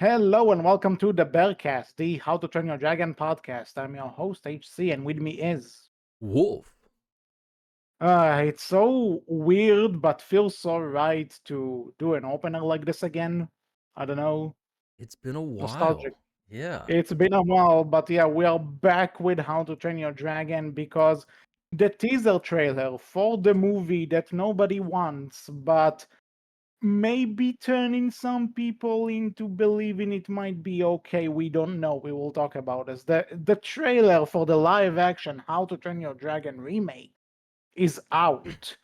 Hello and welcome to the Berkcast, the How to Train Your Dragon podcast. I'm your host HC, and with me is. Wolf. It's so weird, but feels so right to do an opener like this again. I don't know, It's been a nostalgic. while. Yeah. It's been a while, but yeah, we are back with How to Train Your Dragon because the teaser trailer for the movie that nobody wants, but maybe turning some people into believing it might be okay. We don't know. We will talk about this. The trailer for the live action How to Train Your Dragon remake is out.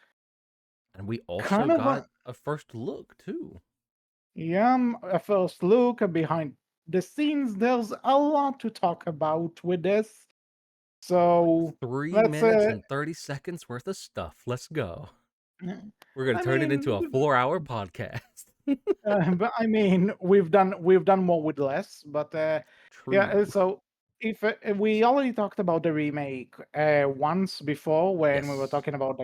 And we also Kind of got a a first look too. a first look behind the scenes. There's a lot to talk about with this. Like So 3 let's minutes and 30 seconds worth of stuff. Let's go. We're going to I turn it into a mean 4-hour podcast. but I mean, we've done more with less, but yeah. True. So if we already talked about the remake once before when we were Yes. talking about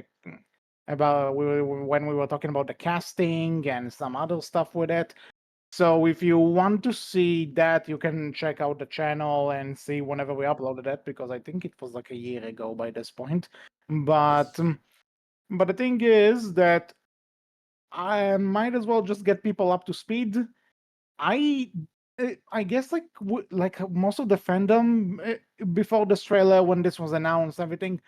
when we were talking about the casting and some other stuff with it. So if you want to see that, you can check out the channel and see whenever we uploaded it because I think it was like a year ago by this point. But Yes. but the thing is that I might as well just get people up to speed. I I guess like most of the fandom before this trailer when this was announced, everything.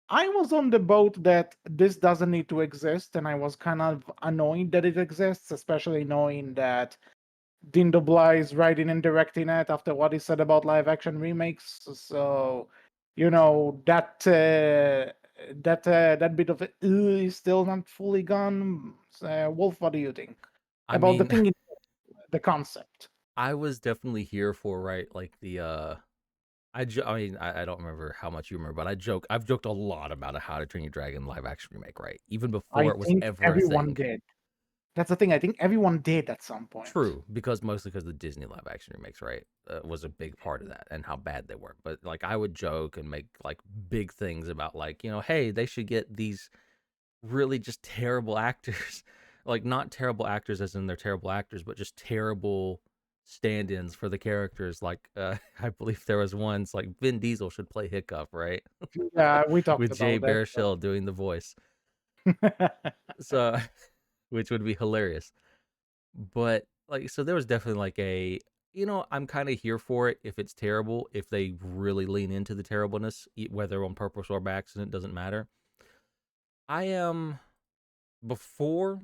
I was on the boat that this doesn't need to exist, and I was kind of annoyed that it exists, especially knowing that Dindo Bly is writing and directing it after what he said about live action remakes. So, that bit of it is still not fully gone. Wolf, what do you think I about the mean, thing, the concept? I was definitely here for right like I don't remember how much you remember, but I've joked a lot about a How to Train Your Dragon live action remake, right? Even before I it was think ever a everyone thing. did. That's the thing. I think everyone did at some point. True, because mostly because the Disney live action remakes, right, was a big part of that and how bad they were. But like, I would joke and make like big things about like, hey, they should get these really just terrible actors, like not terrible actors as in they're terrible actors, but just terrible stand-ins for the characters. Like, I believe there was once like Vin Diesel should play Hiccup, right, Yeah, we talked with Jay about that. Baruchel doing the voice, so which would be hilarious. But like, so there was definitely like I'm kind of here for it if it's terrible, if they really lean into the terribleness, whether on purpose or by accident, doesn't matter. I am before,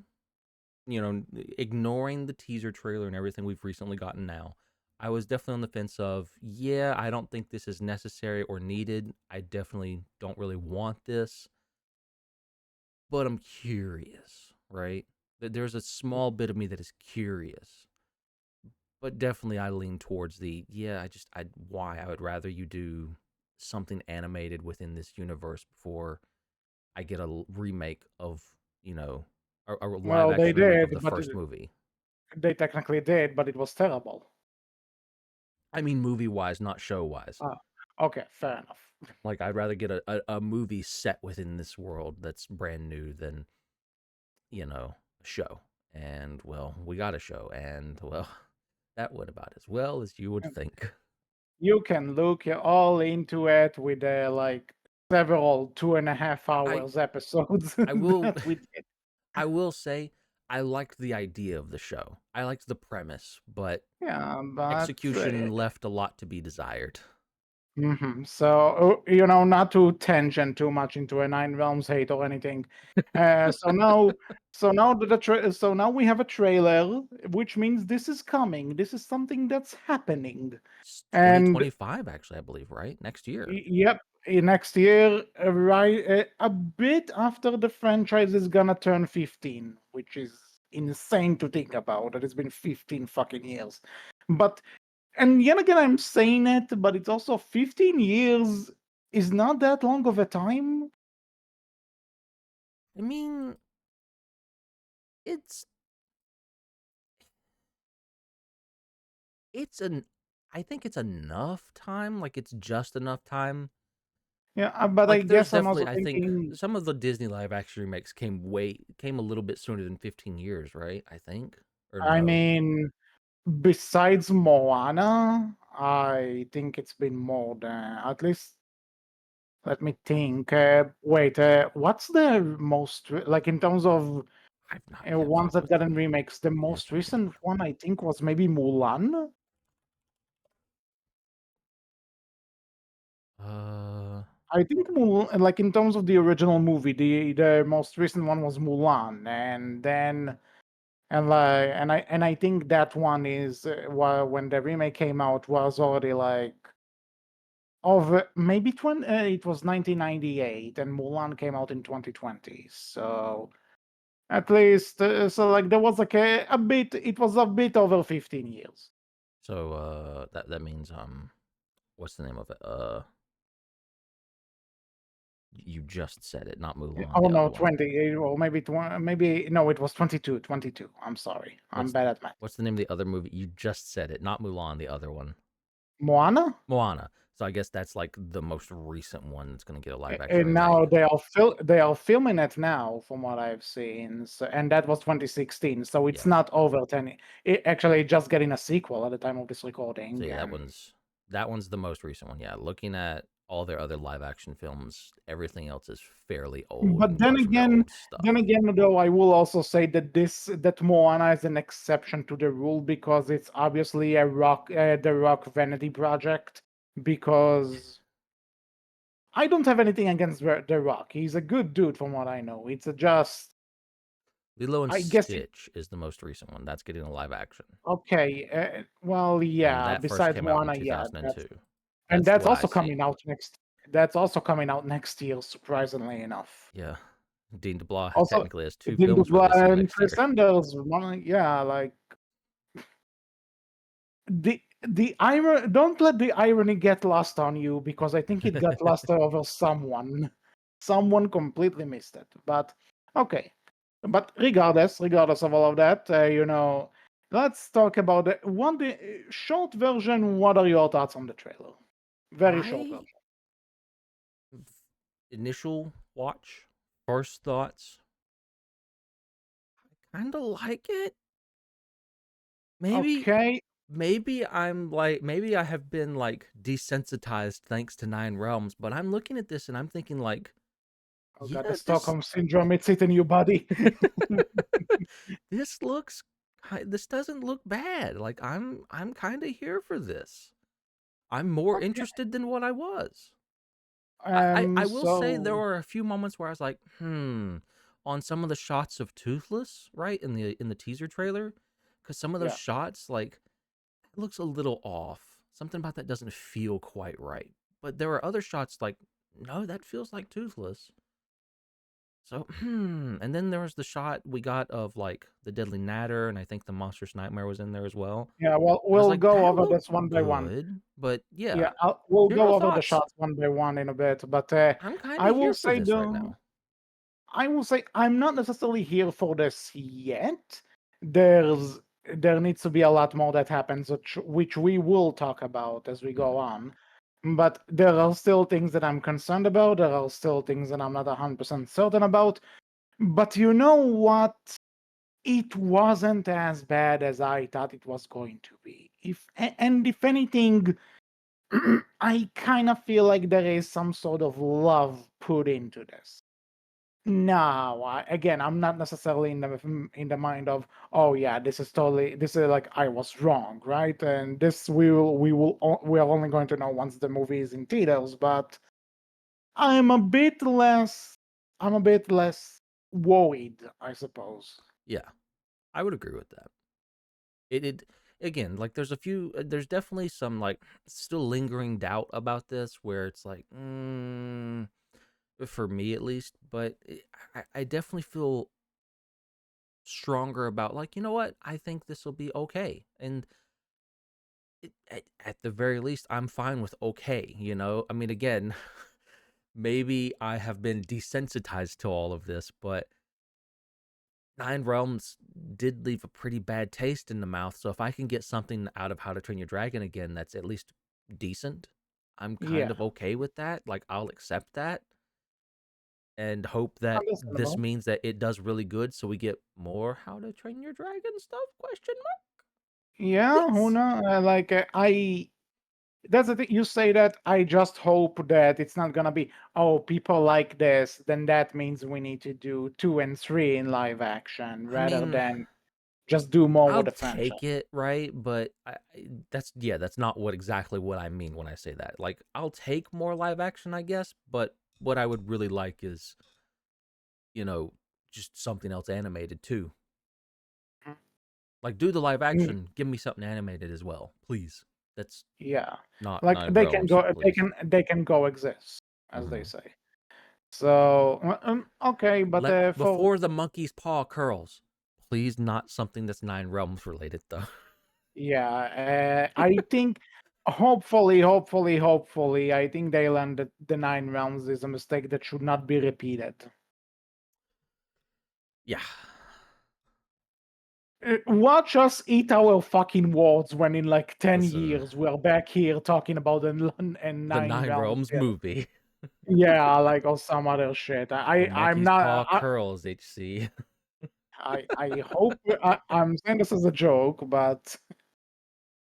ignoring the teaser trailer and everything we've recently gotten now. I was definitely on the fence of, yeah, I don't think this is necessary or needed. I definitely don't really want this, but I'm curious, right? There's a small bit of me that is curious. But definitely I lean towards the, yeah, I would rather you do something animated within this universe before I get a remake of, a live Well, they action remake of did, the but first movie. they technically did, but it was terrible. I mean, movie wise, not show wise. Ah, okay, fair enough. Like, I'd rather get a movie set within this world that's brand new than, a show. And, well, we got a show. And, well, that went about as well as you would think. You can look all into it with like several 2.5 I hours episodes I will that we did. I will say I liked the idea of the show. I liked the premise, but Yeah, but execution left a lot to be desired. So not to tangent too much into a Nine Realms hate or anything. So now we have a trailer, which means this is coming. This is something that's happening, It's and 2025, actually, I believe, right? Next year. yep, next year, right, a bit after the franchise is gonna turn 15, which is insane to think about. That it's been 15 fucking years, but and yet again, I'm saying it, but it's also 15 years is not that long of a time. I mean, it's it's an I think it's enough time. Like, it's just enough time. Yeah, but I Like, there's guess I'm definitely, also I think thinking, some of the Disney live action remakes came a little bit sooner than 15 years, right? I think, or I no? mean, besides Moana, I think it's been more than at least. Let me think. Wait, what's the most like in terms of I've not kept ones up that with gotten remakes? The most everything. recent one I think was maybe Mulan. Uh, I think Mulan, like in terms of the original movie, the most recent one was Mulan, and then and I think that one is when the remake came out was already like of maybe 20, it was 1998 and Mulan came out in 2020. So at least so like there was like a bit, it was a bit over 15 years. so that means what's the name of it? You just said it, not Mulan, Oh the no, other one. 20 or maybe 20, maybe no, it was 22, 22. I'm sorry. I'm What's bad at math. what's the name of the other movie? You just said it, not Mulan, the other one. Moana? Moana. So I guess that's like the most recent one that's going to get a live action And remake. now they are filming it now, from what I've seen. So, and that was 2016, so it's Yeah. not over 10. It actually just getting a sequel at the time of this So recording. yeah, And that one's the most recent one. Yeah, looking at all their other live action films, everything else is fairly old but and comes from their old stuff. then again, though, I will also say that that Moana is an exception to the rule because it's obviously the Rock vanity project. Because I don't have anything against the Rock. He's a good dude, from what I know. It's just Lilo and I guess Stitch is the most recent one. That's getting a live action. okay. Well, And yeah. that first Besides came out in Moana, yeah, 2002. and That's that's what I also see. coming out next. That's also coming out next year, surprisingly enough. Yeah. Dean DeBlois Also, technically has two Din films releasing and next Chris year. Sanders, yeah, like the irony. Don't let the irony get lost on you because I think it got lost over someone. Someone completely missed it. But okay. But regardless of all of that, let's talk about the short version. What are your thoughts on the trailer? Very short I version. initial watch, first thoughts, kind of like it. Maybe Okay, maybe I have been like desensitized thanks to Nine Realms, but I'm looking at this and I'm thinking like, oh god, the yeah, this Stockholm syndrome. It's eating your body. this looks this doesn't look bad. Like I'm kind of here for this. I'm more Okay. interested than what I was. I will say there So were a few moments where I was like, on some of the shots of Toothless, right, in the teaser trailer, because some of those yeah. shots, like, it looks a little off. Something about that doesn't feel quite right. But there are other shots like, no, that feels like Toothless. So, and then there was the shot we got of like the Deadly Natter, and I think the Monstrous Nightmare was in there as well. Yeah, well, I was we'll like, go that over looked this one by one. good, but yeah, Yeah, we'll general go over the thoughts. shots one by one in a bit. But I'm kind I of will here for say this right though, now. I will say I'm not necessarily here for this yet. There's there needs to be a lot more that happens, which we will talk about as we go Mhm. on. But there are still things that I'm concerned about. There are still things that I'm not 100% certain about. But you know what? It wasn't as bad as I thought it was going to be. And if anything, I kind of feel like there is some sort of love put into this. No, again, I'm not necessarily in the mind of, oh yeah, this is like I was wrong, right? And this we are only going to know once the movie is in theaters. But I'm a bit less, I'm a bit less worried, I suppose. Yeah, I would agree with that. It again, like there's definitely some like still lingering doubt about this where it's like, for me at least, but I definitely feel stronger about like, you know what? I think this will be okay. And at the very least, I'm fine with okay, you know? I mean, again, maybe I have been desensitized to all of this, but Nine Realms did leave a pretty bad taste in the mouth. So if I can get something out of How to Train Your Dragon again that's at least decent, I'm kind Yeah, of okay with that. Like I'll accept that and hope that this understandable. means that it does really good so we get more How to Train Your Dragon stuff? Question mark. Yeah, who Please. knows? I that's the thing. You say that. I just hope that it's not gonna be, oh, people like this, then that means we need to do 2 and 3 in live action I rather mean, than just do more with I'll the franchise. take it, right? But that's yeah, that's not what exactly what I mean when I say that. Like, I'll take more live action, I guess, but what I would really like is, you know, just something else animated too. Like, do the live Mm, action, give me something animated as well, please. That's yeah, not like Nine Realms, please. they can coexist, as they Hmm. say. So okay, but Let for before the monkey's paw curls, please not something that's Nine Realms related though. yeah, I think hopefully, I think they learned that the 9 realms is a mistake that should not be repeated. Yeah, Watch us eat our fucking words when in like 10 listen, years we're back here talking about and the nine Nine realms. Realms Yeah, movie. yeah, like or some other shit. The I'm monkey's paw not. curls, HC. I hope I'm saying this as a joke, but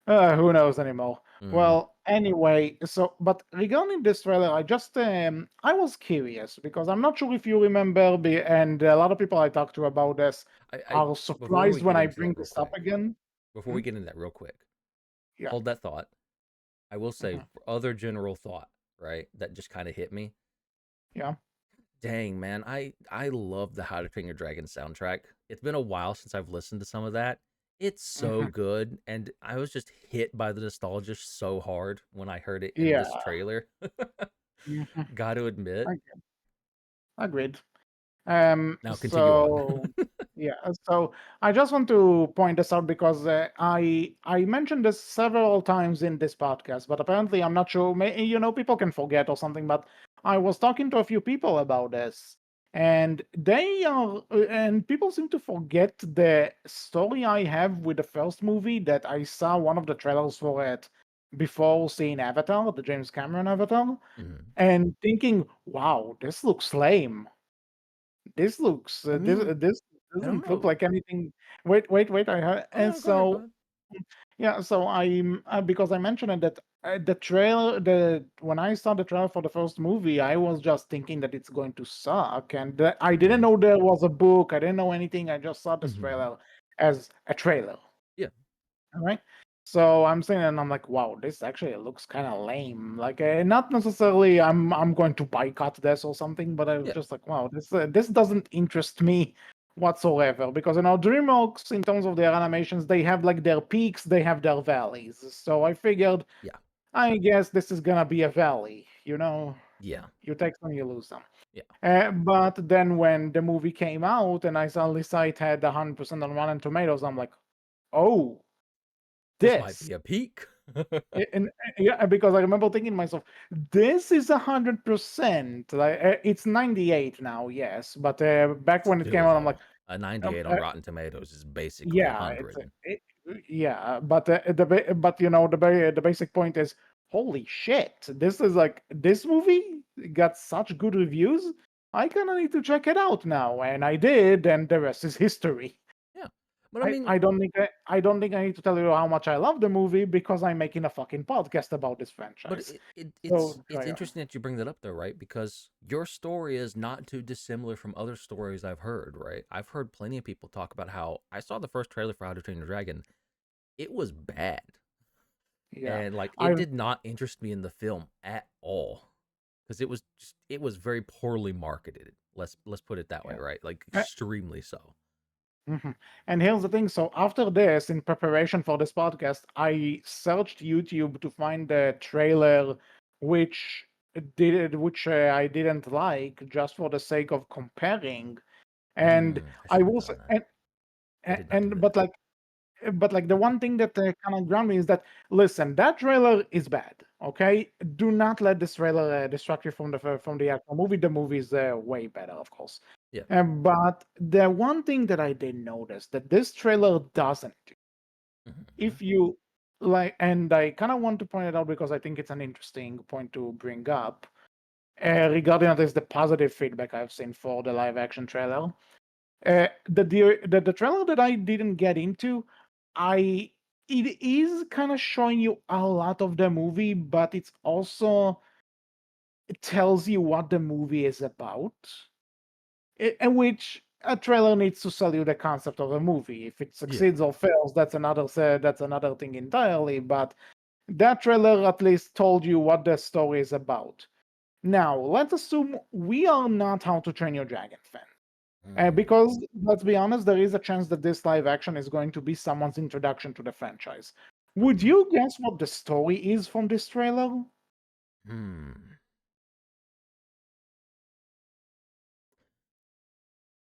who knows anymore? Mm. Well, anyway, so but regarding this trailer, I was curious because I'm not sure if you remember, and a lot of people I talked to about this I are before we surprised when get I into bring that real this up quick, again. before Hmm? we get into that real quick, Yeah. hold that thought. I will say Hmm. other general thought, right? That just kind of hit me. Yeah. Dang, man, I love the How to Train Your Dragon soundtrack. It's been a while since I've listened to some of that. It's so Hmm. good, and I was just hit by the nostalgia so hard when I heard it in Yeah. this trailer. Hmm. Got to admit. Agreed. Now continue on. So yeah, so I just want to point this out because I mentioned this several times in this podcast, but apparently I'm not sure. People can forget or something. But I was talking to a few people about this, and and people seem to forget the story I have with the first movie that I saw one of the trailers for it before seeing Avatar, the James Cameron Avatar, Mhm. and thinking, "Wow, this looks lame." I mean, This I don't doesn't look know. like anything. Wait. Oh And no, go ahead, go so ahead. yeah, so I'm because I mentioned it that the trailer, the when I saw the trailer for the first movie, I was just thinking that it's going to suck, and I didn't Mhm. know there was a book. I didn't know anything. I just saw this Mhm. trailer as a trailer. Yeah. All right. So I'm saying, and I'm like, wow, this actually looks kind of lame. Like, not necessarily, I'm going to boycott this or something, but I was Yeah. just like, wow, this doesn't interest me whatsoever because DreamWorks, in terms of their animations, they have like their peaks, they have their valleys. So I figured, Yeah. I guess this is gonna be a valley. Yeah. You take some, you lose some. Yeah. But then when the movie came out and I suddenly saw it had 100% on Rotten Tomatoes, I'm like, oh, This might this. be a peak. Yeah, because I remember thinking to myself, this is 100%. Like it's 98 now, yes, but back when it came Still out, I'm like, though, a um, 98 on uh, Rotten Tomatoes is basically yeah, it's 100. yeah, but the basic point is, holy shit, this is like this movie got such good reviews. I kind of need to check it out now, and I did, and the rest is history. Yeah. But I mean, I don't think I need to tell you how much I love the movie because I'm making a fucking podcast about this but franchise. it's So it's carry on. interesting that you bring that up though, right? Because your story is not too dissimilar from other stories I've heard, right? I've heard plenty of people talk about how I saw the first trailer for How to Train Your Dragon. It was bad. Yeah, And like it I did not interest me in the film at all. Because it was very poorly marketed. Let's put it that way, yeah. right? Like Uh, extremely so. mhm. And here's the thing. So after this, in preparation for this podcast, I searched YouTube to find the trailer, which which I didn't like, just for the sake of comparing. And I I shouldn't have will say, done that. I did not do and that. but like the one thing that kind of ground me is that, listen, that trailer is bad. Okay, do not let this trailer distract you from the actual movie. The movie is way better, of course. Yeah. But the one thing that I did notice that this trailer doesn't do, Hmm. if you like, and I kind of want to point it out because I think it's an interesting point to bring up regarding at least the positive feedback I've seen for the live action trailer. The trailer that I didn't get into, I it is kind of showing you a lot of the movie, but it's also it tells you what the movie is about, and which a trailer needs to sell you the concept of a movie. If it Yeah. succeeds or fails, that's another thing entirely. But that trailer at least told you what the story is about. Now, let's assume we are not How to Train Your Dragon fans. Mm, Because let's be honest, there is a chance that this live action is going to be someone's introduction to the franchise. Would okay. you guess what the story is from this trailer? Hmm.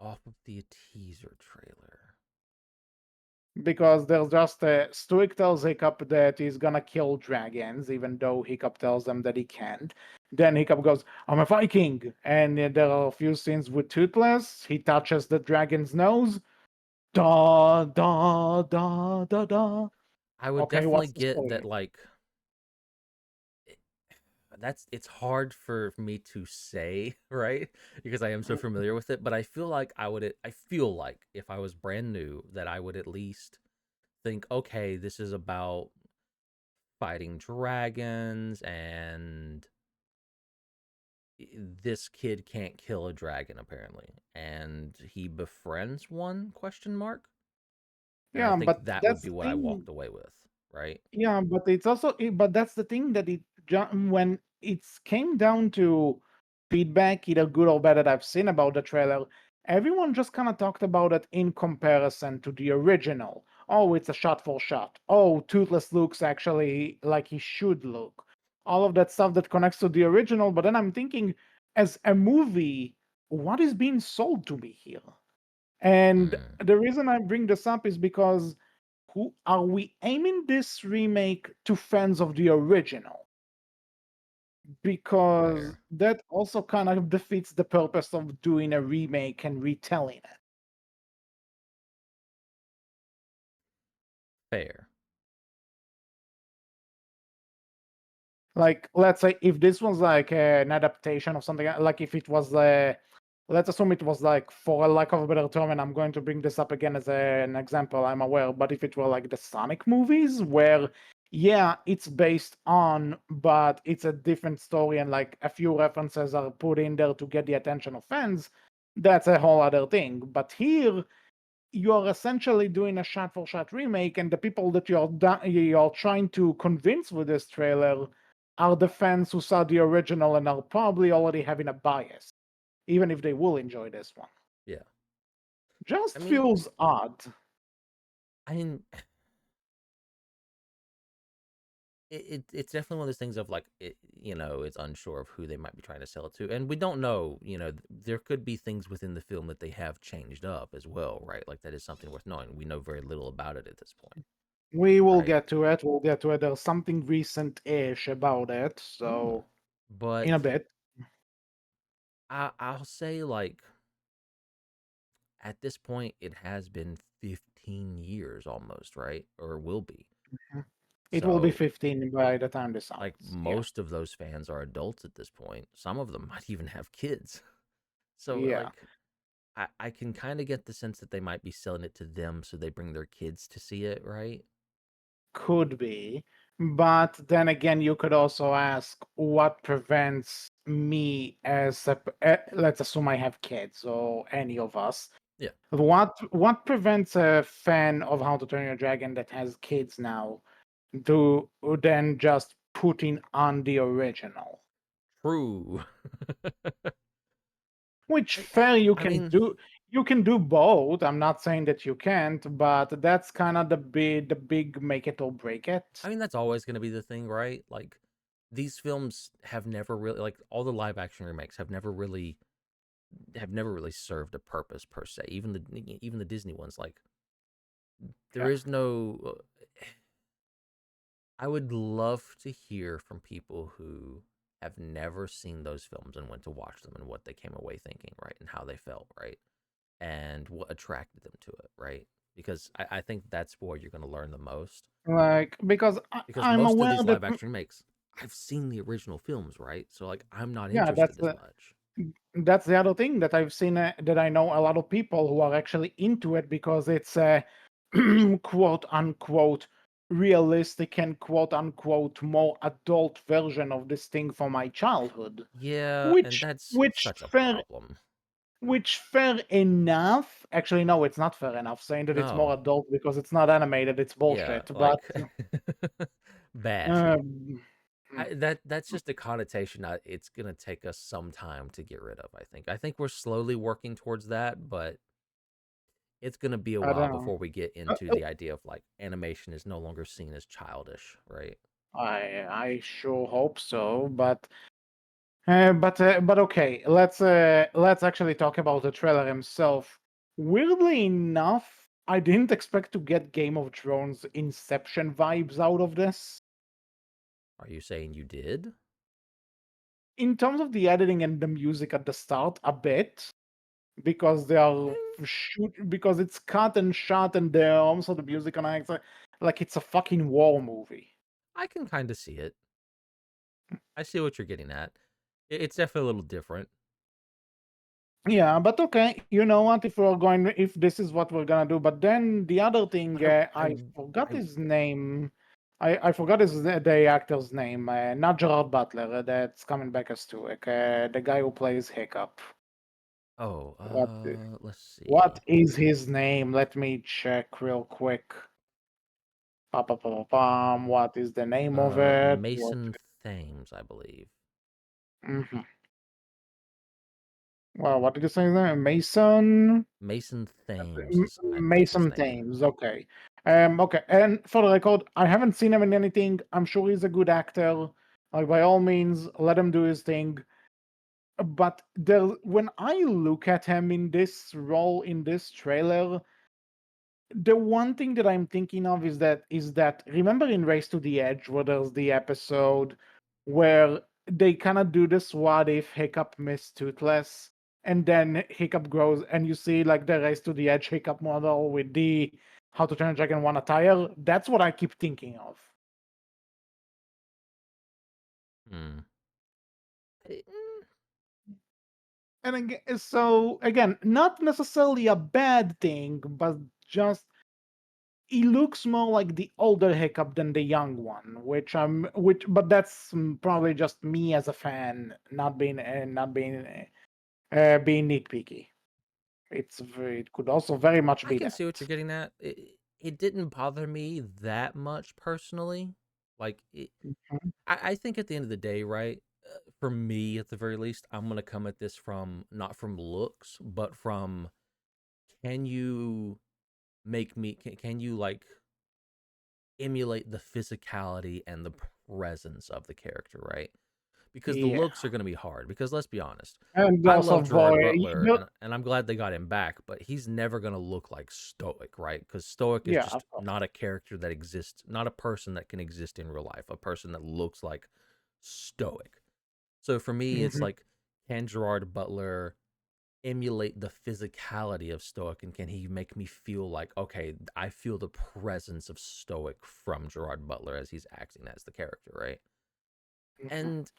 Off of the teaser trailer. Because there's just Stoic tells Hiccup that he's gonna kill dragons, even though Hiccup tells them that he can't. Then Hiccup goes, "I'm a Viking," and there are a few scenes with Toothless. He touches the dragon's nose. Da da da da da. I would Okay, definitely what's the get that, story? like, it- it's hard for me to say, right? Because I am so familiar with it, but I feel like if I was brand new that I would at least think, okay, this is about fighting dragons and this kid can't kill a dragon apparently and he befriends one question mark, and I Yeah, think but that would that's be the what I thing. walked away with, right? Yeah, but it's also but that's the thing that when it came down to feedback, either good or bad, that I've seen about the trailer, everyone just kind of talked about it in comparison to the original. Oh, it's a shot for shot. Oh, Toothless looks actually like he should look. All of that stuff that connects to the original, but then I'm thinking, as a movie, what is being sold to me here? And Mm, the reason I bring this up is because who are we aiming this remake to fans of the original? Because fair. that also kind of defeats the purpose of doing a remake and retelling it. Fair. Like, let's say if this was like an adaptation of something, like if it was, let's assume it was like, for a lack of a better term, and I'm going to bring this up again as an example, I'm aware, but if it were like the Sonic movies, where, yeah, it's based on, but it's a different story and like a few references are put in there to get the attention of fans, that's a whole other thing. But here, you're essentially doing a shot for shot remake, and the people that you're trying to convince with this trailer are the fans who saw the original and are probably already having a bias, even if they will enjoy this one. Yeah. I Just mean, feels odd. I mean, it's definitely one of those things of like it's unsure of who they might be trying to sell it to, and we don't know. There could be things within the film that they have changed up as well, right? Like that is something worth knowing. We know very little about it at this point, We will right? get to it. We'll get to it. There's something recent-ish about it, Hmm. so in But a bit. I'll say, like, at this point, it has been 15 years almost, right? Or will be. Mhm. It will be So, 15 by the time this like, ends. Yeah. most of those fans are adults at this point. Some of them might even have kids. So, Yeah. like, I can kind of get the sense that they might be selling it to them so they bring their kids to see it, right? Could be. But then again, you could also ask what prevents me as let's assume I have kids or any of us. Yeah, What prevents a fan of How to Train Your Dragon that has kids now to then just putting on the original? true. Which I, fair you I can mean, do. You can do both. I'm not saying that you can't, but that's kind of the big make it or break it. that's always going to be the thing, right? Like, these films have never really, like, all the live action remakes have never really served a purpose per se. Even the Disney ones, like, there Yeah. is no. I would love to hear from people who have never seen those films and went to watch them and what they came away thinking, right, and how they felt, right, and what attracted them to it, right, because I think that's where you're going to learn the most. Like, because Because I'm most of aware these that live action remakes, I've seen the original films, right, so like I'm not yeah, interested as much. that's the other thing that I've seen, that I know a lot of people who are actually into it because it's a quote unquote realistic and quote unquote more adult version of this thing from my childhood. Yeah, and Which that's which such a fair problem. which fair enough. Actually, no, it's not fair enough saying that it's more No. adult because it's not animated, it's Yeah, bullshit. But like bad. um, That's just a connotation it's gonna take us some time to get rid of, I think. I think we're slowly working towards that, but it's gonna be a I while don't know. before we get Uh, into uh, the idea of like animation is no longer seen as childish, right? I sure hope so, but okay, let's actually talk about the trailer himself. Weirdly enough, I didn't expect to get Game of Thrones Inception vibes out of this. Are you saying you did? In terms of the editing and the music at the start, a bit, because they are Eh, because it's cut and shot, and the also the music on it, like it's a fucking war movie. I can kind of see it. I see what you're getting at. It's definitely a little different. Yeah, but okay, you know what? If this is what we're gonna do, but then the other thing, But I forgot I his name. I forgot the actor's name. Not Gerard Butler. That's coming back as Stuart. The guy who plays Hiccup. oh, What let's what see. is his name? Let me check real quick. What is the name of it? What? Mason Thames, I believe. Mhm. Well, what did you say there? Mason. Mason Thames is, I believe, his Mason name. Thames. Okay. Okay. And for the record, I haven't seen him in anything. I'm sure he's a good actor. Like by all means, let him do his thing. But when I look at him in this role in this trailer, the one thing that I'm thinking of is that remember in Race to the Edge where there's the episode where they kind of do this what if Hiccup missed Toothless and then Hiccup grows and you see like the Race to the Edge Hiccup model with the How to Train a Dragon One attire. That's what I keep thinking of. Hmm. And again, so again, not necessarily a bad thing, but just he looks more like the older Hiccup than the young one, but that's probably just me as a fan, not being nitpicky. It could also very much I be can that. see what you're getting at. It didn't bother me that much personally. Like, Mhm. I think at the end of the day, right? For me, at the very least, I'm gonna come at this from not from looks, but from can you can you like emulate the physicality and the presence of the character, right? Because the Yeah, looks are going to be hard. Because let's be honest, and I also love Gerard voice. Butler, and I'm glad they got him back, but he's never going to look like Stoic, right? Because Stoic is Yeah, just of course. not a character that exists, not a person that can exist in real life, a person that looks like Stoic. So for me, it's Mhm. like, can Gerard Butler emulate the physicality of Stoic, and can he make me feel like, okay, I feel the presence of Stoic from Gerard Butler as he's acting as the character, right? Mhm. And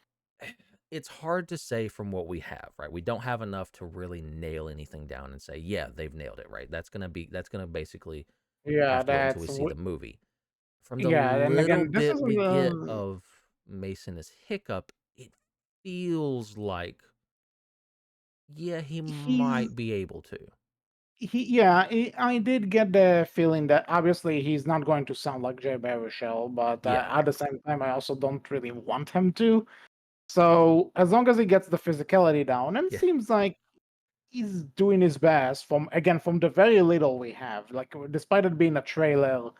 it's hard to say from what we have, right? We don't have enough to really nail anything down and say, yeah, they've nailed it, right? That's gonna basically Yeah, have to wait until we see the movie. From the yeah, and little again, this bit isn't we get of Mason as Hiccup, it feels like, yeah, he he's might be able to. yeah, I did get the feeling that obviously he's not going to sound like Jay Baruchel, but Yeah, at the same time, I also don't really want him to. So as long as he gets the physicality down, and it yeah. seems like he's doing his best from the very little we have. Like despite it being a trailer,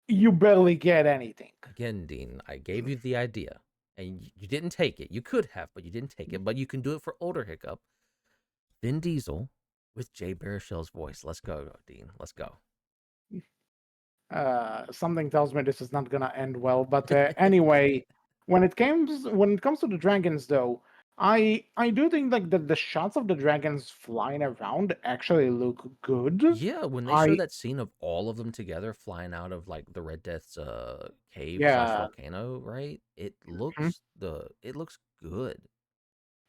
you barely get anything. Again, Dean, I gave you the idea, and you didn't take it. You could have, but you didn't take it. But you can do it for older Hiccup. Vin Diesel with Jay Baruchel's voice. Let's go, Dean. Let's go. Something tells me this is not gonna end well. But anyway, when it comes to the dragons, though, I do think like the shots of the dragons flying around actually look good. Yeah, when they show I that scene of all of them together flying out of like the Red Death's cave slash Yeah. volcano, right? Mhm. It looks good.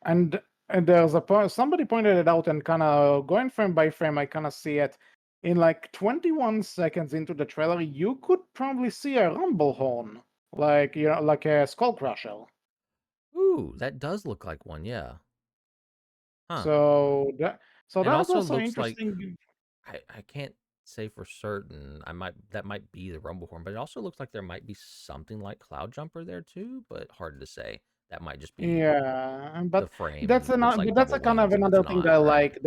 And there's somebody pointed it out and kind of going frame by frame. I kind of see it. in like 21 seconds into the trailer, you could probably see a rumble horn, like like a skull crusher. Ooh, that does look like one, yeah. Huh. So that so And that's also also looks like interesting. I can't say for certain. That might be the rumble horn, but it also looks like there might be something like cloud jumper there too, but hard to say. That might just be Yeah, the frame looks like that's a double kind of wings and it's another thing that not, I right? like.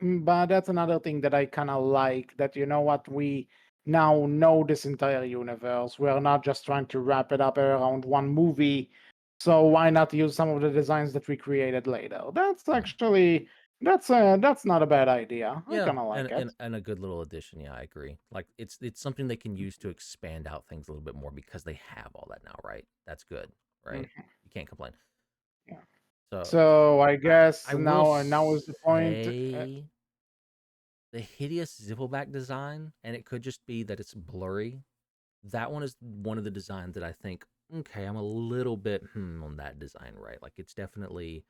But that's another thing that I kind of like. That you know what, we now know this entire universe. We are not just trying to wrap it up around one movie. So why not use some of the designs that we created later? That's Hmm. actually that's not a bad idea. I Yeah, kind of like it. and a good little addition. Yeah, I agree. Like it's something they can use to expand out things a little bit more because they have all that now, right? That's good, right? Mhm, You can't complain. yeah. So So I guess I will now is the point. say the hideous zippleback design, and it could just be that it's blurry. That one is one of the designs that I think, okay, I'm a little bit on that design, right? Like it's definitely,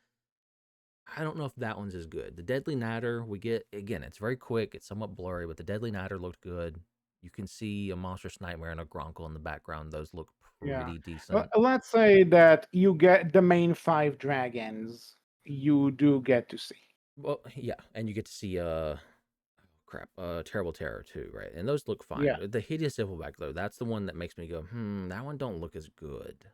I don't know if that one's as good. The Deadly Natter, we get, again, it's very quick, it's somewhat blurry, but the Deadly Natter looked good. You can see a Monstrous Nightmare and a Gronkle in the background. Those look Yeah. pretty decent. Let's say that you get the main five dragons. You do get to see. Well, yeah, and you get to see crap, Terrible Terror too, right? And those look fine. Yeah. The Hideous Zippleback though, that's the one that makes me go, that one don't look as good.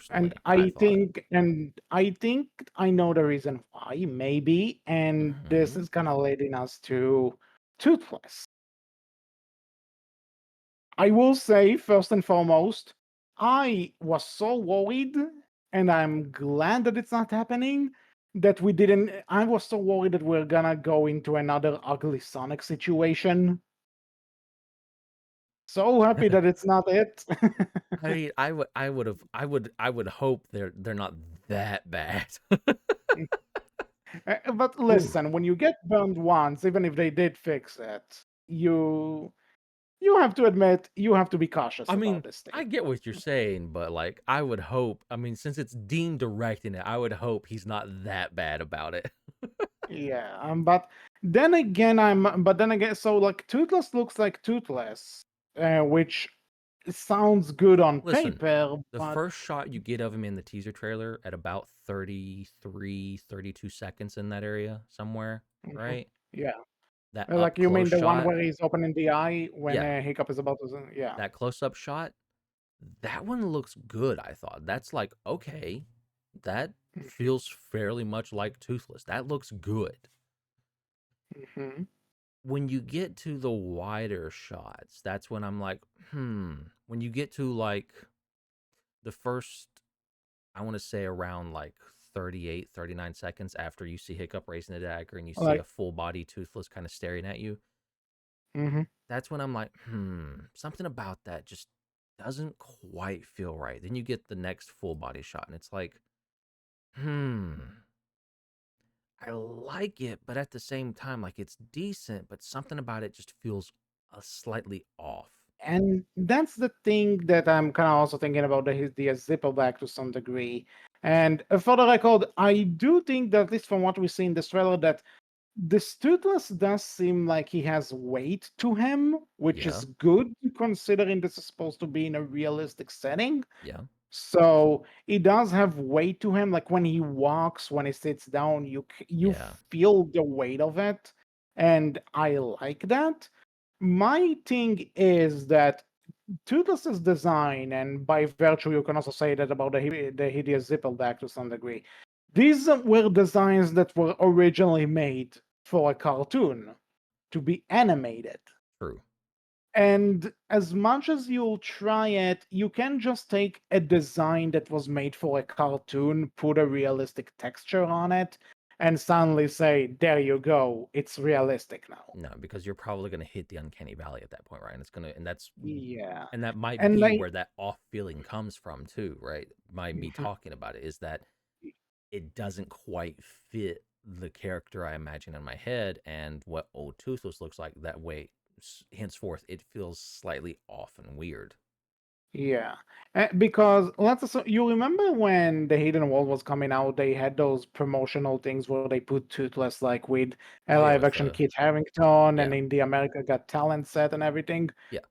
And Personally, I I thought. think and I think I know the reason why, maybe, and this Hmm. is kind of leading us to Toothless. I will say first and foremost, I was so worried, and I'm glad that it's not happening. That we didn't. I was so worried that we're gonna go into another ugly Sonic situation. So happy that it's not it. I mean, I would hope they're not that bad. But Ooh. listen, when you get burned once, even if they did fix it, you have to admit you have to be cautious I about mean, this thing. I get what you're saying, but like, I would hope. I mean, since it's Dean directing it, I would hope he's not that bad about it. Yeah, but then again, so like Toothless looks like Toothless, which sounds good on Listen, paper, the but first shot you get of him in the teaser trailer at about 33, 32 seconds in that area somewhere, mhm, right? yeah, That up like you close mean the one shot, where he's opening the eye when yeah, Hiccup is about to, yeah. that close up shot, that one looks good, I thought. That's like, okay, that feels fairly much like Toothless. That looks good. Mhm. When you get to the wider shots, that's when I'm like, When you get to like the first, I want to say around like 38, 39 seconds after you see Hiccup raising the dagger and you see a Like, full body Toothless kind of staring at you, mhm. that's when I'm like, something about that just doesn't quite feel right. Then you get the next full body shot and it's like, hmm, I like it, but at the same time, like it's decent, but something about it just feels slightly off. And that's the thing that I'm kind of also thinking about the Zipperback to some degree. And for the record, I do think that at least from what we see in this trailer, that the Toothless does seem like he has weight to him, which Yeah, is good considering this is supposed to be in a realistic setting. yeah, So he does have weight to him. Like when he walks, when he sits down, you yeah, feel the weight of it, and I like that. My thing is that Toothless's design, and by virtue, you can also say that about the hideous Zippelback to some degree. These were designs that were originally made for a cartoon to be animated. true. And as much as you'll try it, you can just take a design that was made for a cartoon, put a realistic texture on it, and suddenly say, there you go, it's realistic now. No, because you're probably going to hit the uncanny valley at that point, right? And it's going to, Yeah. and that might And be like, where that off feeling comes from too, right? By me mhm, talking about it, is that it doesn't quite fit the character I imagine in my head and what old Toothless looks like that way. Henceforth, it feels slightly off and weird. Yeah, because let's assume you remember when the Hidden World was coming out, they had those promotional things where they put Toothless like with a Oh yeah, live with action the Kit Harington yeah and in the America Got Talent set and everything. yeah.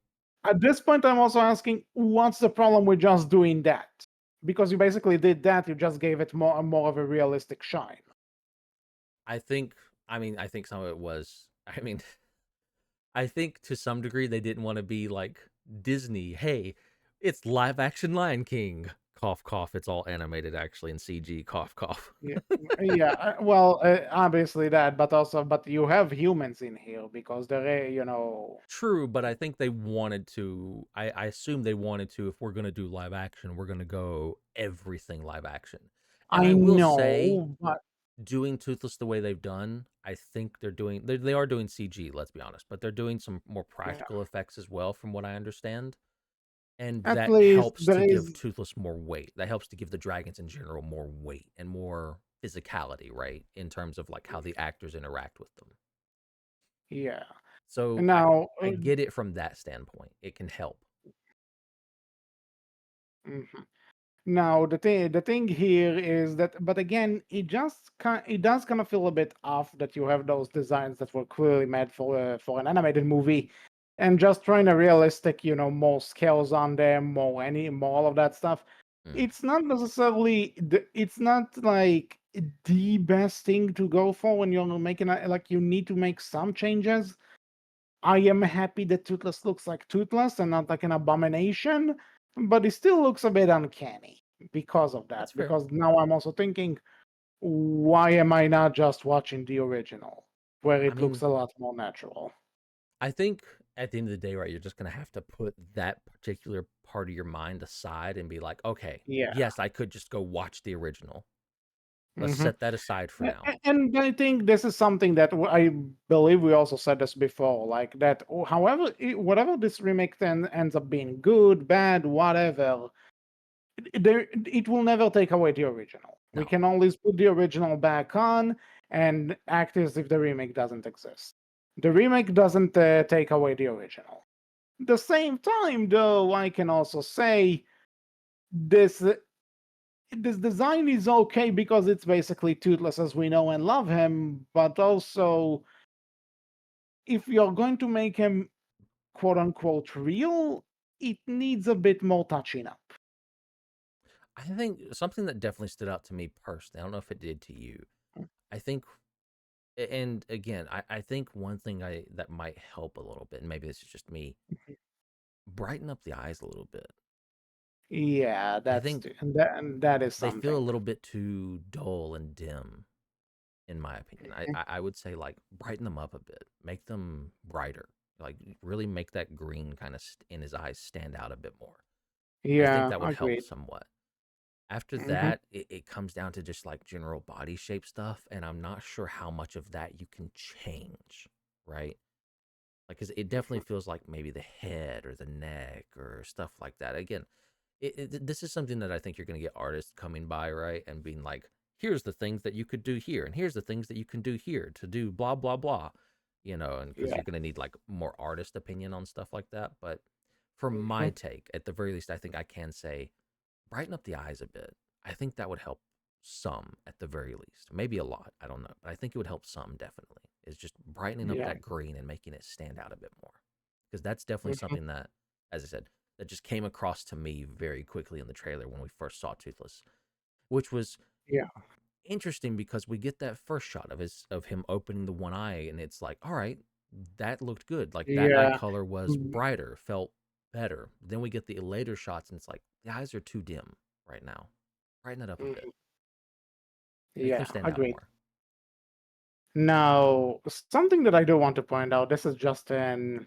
At this point, I'm also asking, what's the problem with just doing that? Because you basically did that, you just gave it more of a realistic shine. I think I think some of it was I mean I think to some degree they didn't want to be like Disney. Hey, it's live action Lion King. Cough cough. It's all animated actually in CG. Cough cough. Yeah, yeah. Well, obviously that, but also, but you have humans in here because they're. True, but I think they wanted to. I assume they wanted to. If we're gonna do live action, we're gonna go everything live action. And I I will say, know, but doing Toothless the way they've done, I think they are doing CG. Let's be honest, but they're doing some more yeah, practical effects as well, from what I understand. And at that least helps there to give is. Toothless more weight. That helps to give the dragons in general more weight and more physicality, right? In terms of like how the actors interact with them. Yeah. So Now, I get it from that standpoint. It can help. mhm. Now the thing here is that, but again, it does kind of feel a bit off that you have those designs that were clearly made for an animated movie, and just trying a realistic, more scales on them, more all of that stuff. Mm, It's not necessarily it's not like the best thing to go for when you're making like you need to make some changes. I am happy that Toothless looks like Toothless and not like an abomination, but it still looks a bit uncanny because of that. that's fair. Because now I'm also thinking, why am I not just watching the original, where I it looks mean, a lot more natural? I think at the end of the day, right, you're just gonna have to put that particular part of your mind aside and be like, okay, Yeah. yes, I could just go watch the original. Let's hmm set that aside for now. And I think this is something that I believe we also said this before, like that. However, whatever this remake then ends up being, good, bad, whatever, it will never take away the original. We No, can always put the original back on and act as if the remake doesn't exist. The remake doesn't take away the original. At the same time, though, I can also say this this design is okay because it's basically Toothless as we know and love him, but also if you're going to make him quote unquote real, it needs a bit more touching up. I think something that definitely stood out to me personally. I don't know if it did to you. I think, and again, I think one thing I that might help a little bit, and maybe this is just me, brighten up the eyes a little bit. Yeah, I that's think and that is they feel a something. little bit too dull and dim, in my opinion. I would say like brighten them up a bit, make them brighter, like really make that green kind of in his eyes stand out a bit more. I think Yeah, that would help agreed. somewhat. After Mhm. that, it comes down to just like general body shape stuff, and I'm not sure how much of that you can change, right? Like, 'cause it definitely Mhm. feels like maybe the head or the neck or stuff like that. Again, this is something that I think you're going to get artists coming by, right? And being like, here's the things that you could do here, and here's the things that you can do here to do blah, blah, blah, and because Yeah. you're going to need like more artist opinion on stuff like that. But for my Mhm. take, at the very least, I think I can say brighten up the eyes a bit. I think that would help some at the very least. Maybe a lot. I don't know. But I think it would help some definitely. Is just brightening up Yeah. that green and making it stand out a bit more. Because that's definitely Mhm. something that, as I said, that just came across to me very quickly in the trailer when we first saw Toothless, which was Yeah. interesting because we get that first shot of him opening the one eye and it's like, all right, that looked good. Like that eye Yeah. color was Mm, brighter, felt better. Then we get the later shots and it's like the eyes are too dim right now. Brighten it up a bit. mhm. Make them Yeah, stand out agreed. more. Now, something that I do want to point out, this is just a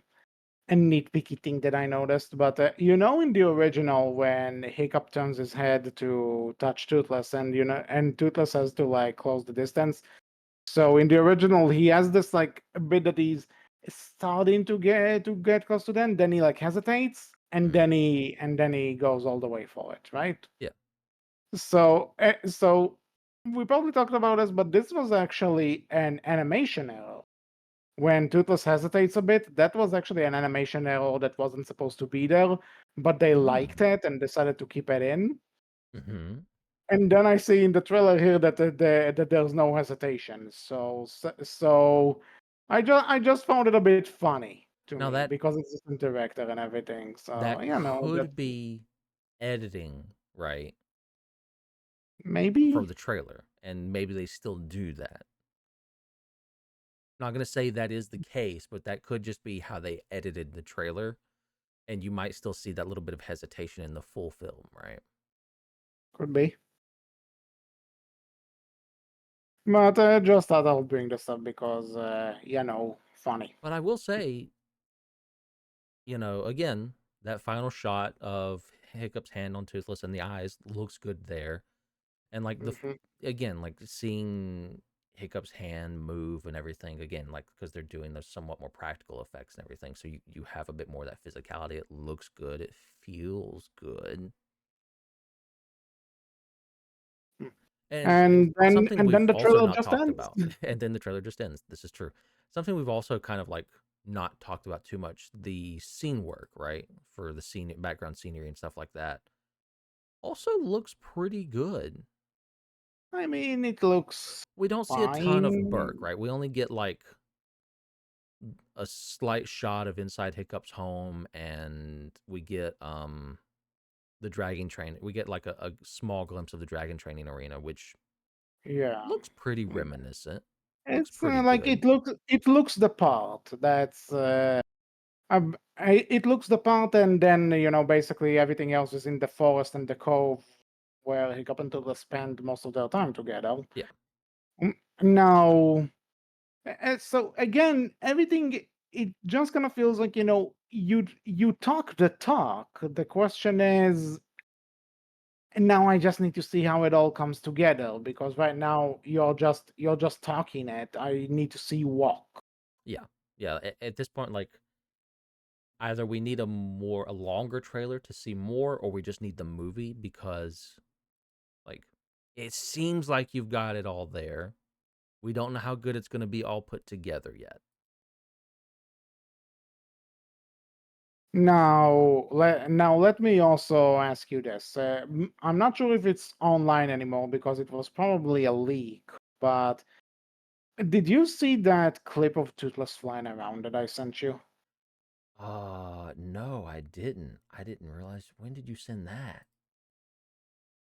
nitpicky thing that I noticed, but in the original when Hiccup turns his head to touch Toothless, and and Toothless has to like close the distance. So in the original, he has this like a bit that he's starting to get close to them, then he like hesitates, and Mm, then he goes all the way for it, right? yeah. So we probably talked about this, but this was actually an animation error when Toothless hesitates a bit, that was actually an animation error that wasn't supposed to be there, but they liked Hmm. it and decided to keep it in. Hmm. And then I see in the trailer here that that there's no hesitation. So I just found it a bit funny to Now me that because it's just interactive and everything. So that that could be editing, right, from maybe the trailer, and maybe they still do that. Not gonna say that is the case, but that could just be how they edited the trailer, and you might still see that little bit of hesitation in the full film, right? could be. But I just thought I'll bring this up because funny. But I will say, again, that final shot of Hiccup's hand on Toothless and the eyes looks good there. And like Hmm. again, like seeing Hiccup's hand move and everything again, like because they're doing those somewhat more practical effects and everything. So you have a bit more of that physicality. It looks good. It feels good. And And then something and we've then the also trailer not just talked ends. about, and then the trailer just ends. This is true. Something we've also kind of like not talked about too much, the scene work, right? For the scene background scenery and stuff like that. Also looks pretty good. I mean, it looks We don't see a ton of Burke, fine. right? We only get like a slight shot of inside Hiccup's home, and we get the dragging train. We get like a small glimpse of the dragon training arena, which Yeah. looks pretty reminiscent. Looks It's pretty like good. it looks the part. It looks the part, and then basically everything else is in the forest and the cove where Hiccup and Tilda spend most of their time together. Yeah. Now, so again, everything it just kind of feels like you talk the talk. The question is, now I just need to see how it all comes together because right now you're just talking it. I need to see you walk. Yeah. Yeah. At this point, like either we need a longer trailer to see more, or we just need the movie because like it seems like you've got it all there. We don't know how good it's going to be all put together yet. Now let me also ask you this. I'm not sure if it's online anymore because it was probably a leak. But did you see that clip of Toothless flying around that I sent you? No, I didn't. I didn't realize. When did you send that?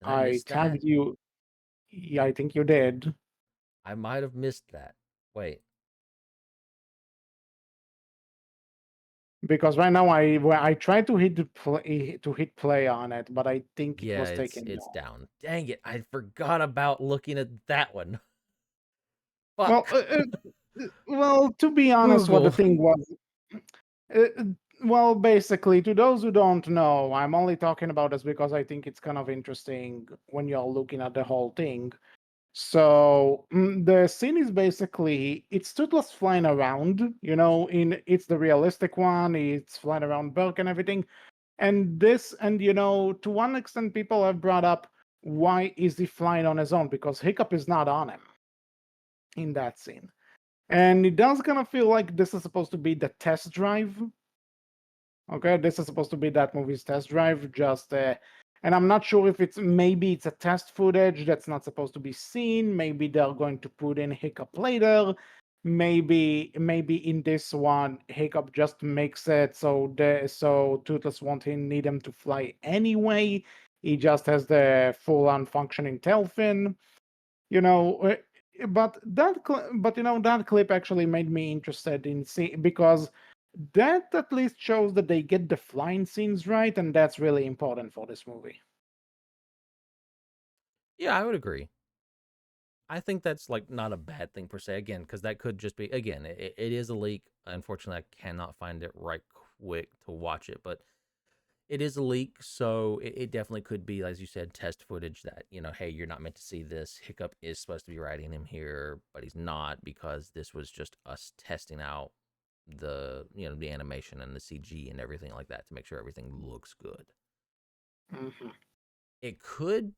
Did I I miss that? tagged you. Yeah, I think you did. I might have missed that. Wait. Because right now I tried to hit play on it, but I think it Yeah, was taken it's down. down. Dang it. I forgot about looking at that one. Well, Fuck. to be honest, what the Google. thing was, uh, uh, well, basically, to those who don't know, I'm only talking about this because I think it's kind of interesting when you're looking at the whole thing. So the scene is basically it's Toothless flying around, it's the realistic one, it's flying around Berk and everything. And to one extent, people have brought up why is he flying on his own? Because Hiccup is not on him in that scene. And it does kind of feel like this is supposed to be the test drive. Okay, this is supposed to be that movie's test drive. And I'm not sure if maybe it's a test footage that's not supposed to be seen. Maybe they're going to put in Hiccup later. Maybe in this one, Hiccup just makes it so Toothless won't need him to fly anyway. He just has the full-on functioning tail fin. You know, but that clip actually made me interested in see because that at least shows that they get the flying scenes right, and that's really important for this movie. Yeah, I would agree. I think that's like not a bad thing per se. Again, because that could just be again, it is a leak. Unfortunately, I cannot find it right quick to watch it, but it is a leak, so it definitely could be, as you said, test footage that hey, you're not meant to see this. Hiccup is supposed to be riding him here, but he's not because this was just us testing out the animation and the CG and everything like that to make sure everything looks good. Mhm. It could,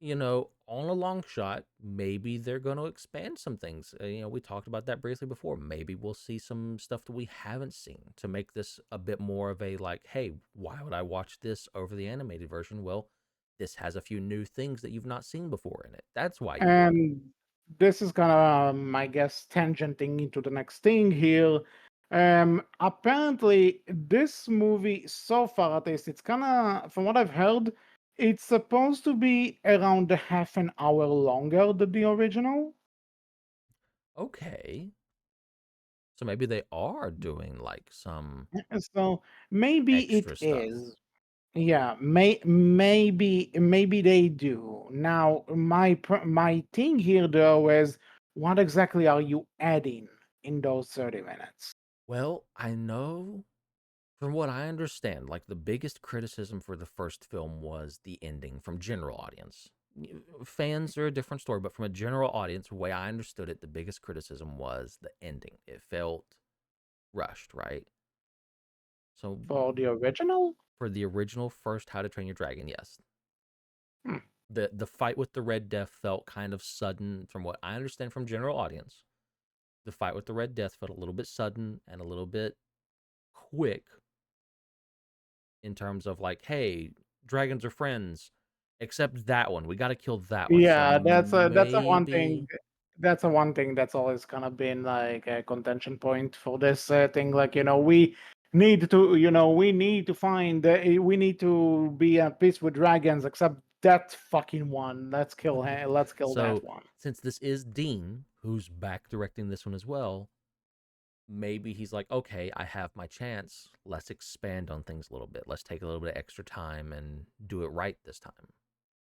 on a long shot, maybe they're going to expand some things. We talked about that briefly before. Maybe we'll see some stuff that we haven't seen to make this a bit more of a like, hey, why would I watch this over the animated version? Well, this has a few new things that you've not seen before in it. That's why you would. And this is kind of, I guess, tangenting into the next thing here. Apparently, this movie, so far at least, it's kind of, from what I've heard, it's supposed to be around a half an hour longer than the original. Okay. So maybe they are doing like some So maybe it extra stuff. is. Yeah, maybe they do. Now, my thing here though is, what exactly are you adding in those 30 minutes? Well, I know from what I understand, like the biggest criticism for the first film was the ending from general audience. Fans are a different story, but from a general audience, the way I understood it, the biggest criticism was the ending. It felt rushed, right? So For the original? for the original first How to Train Your Dragon, yes, Hmm. the fight with the Red Death felt kind of sudden. From what I understand from general audience, the fight with the Red Death felt a little bit sudden and a little bit quick in terms of like, hey, dragons are friends, except that one. We got to kill that one. So Yeah, that's a one thing. maybe. That's a one thing that's always kind of been like a contention point for this thing. Like, we need to, we need to be at peace with dragons, except that fucking one. Let's kill him. Let's kill that So one. since this is Dean, who's back directing this one as well, maybe he's like, okay, I have my chance. Let's expand on things a little bit. Let's take a little bit of extra time and do it right this time.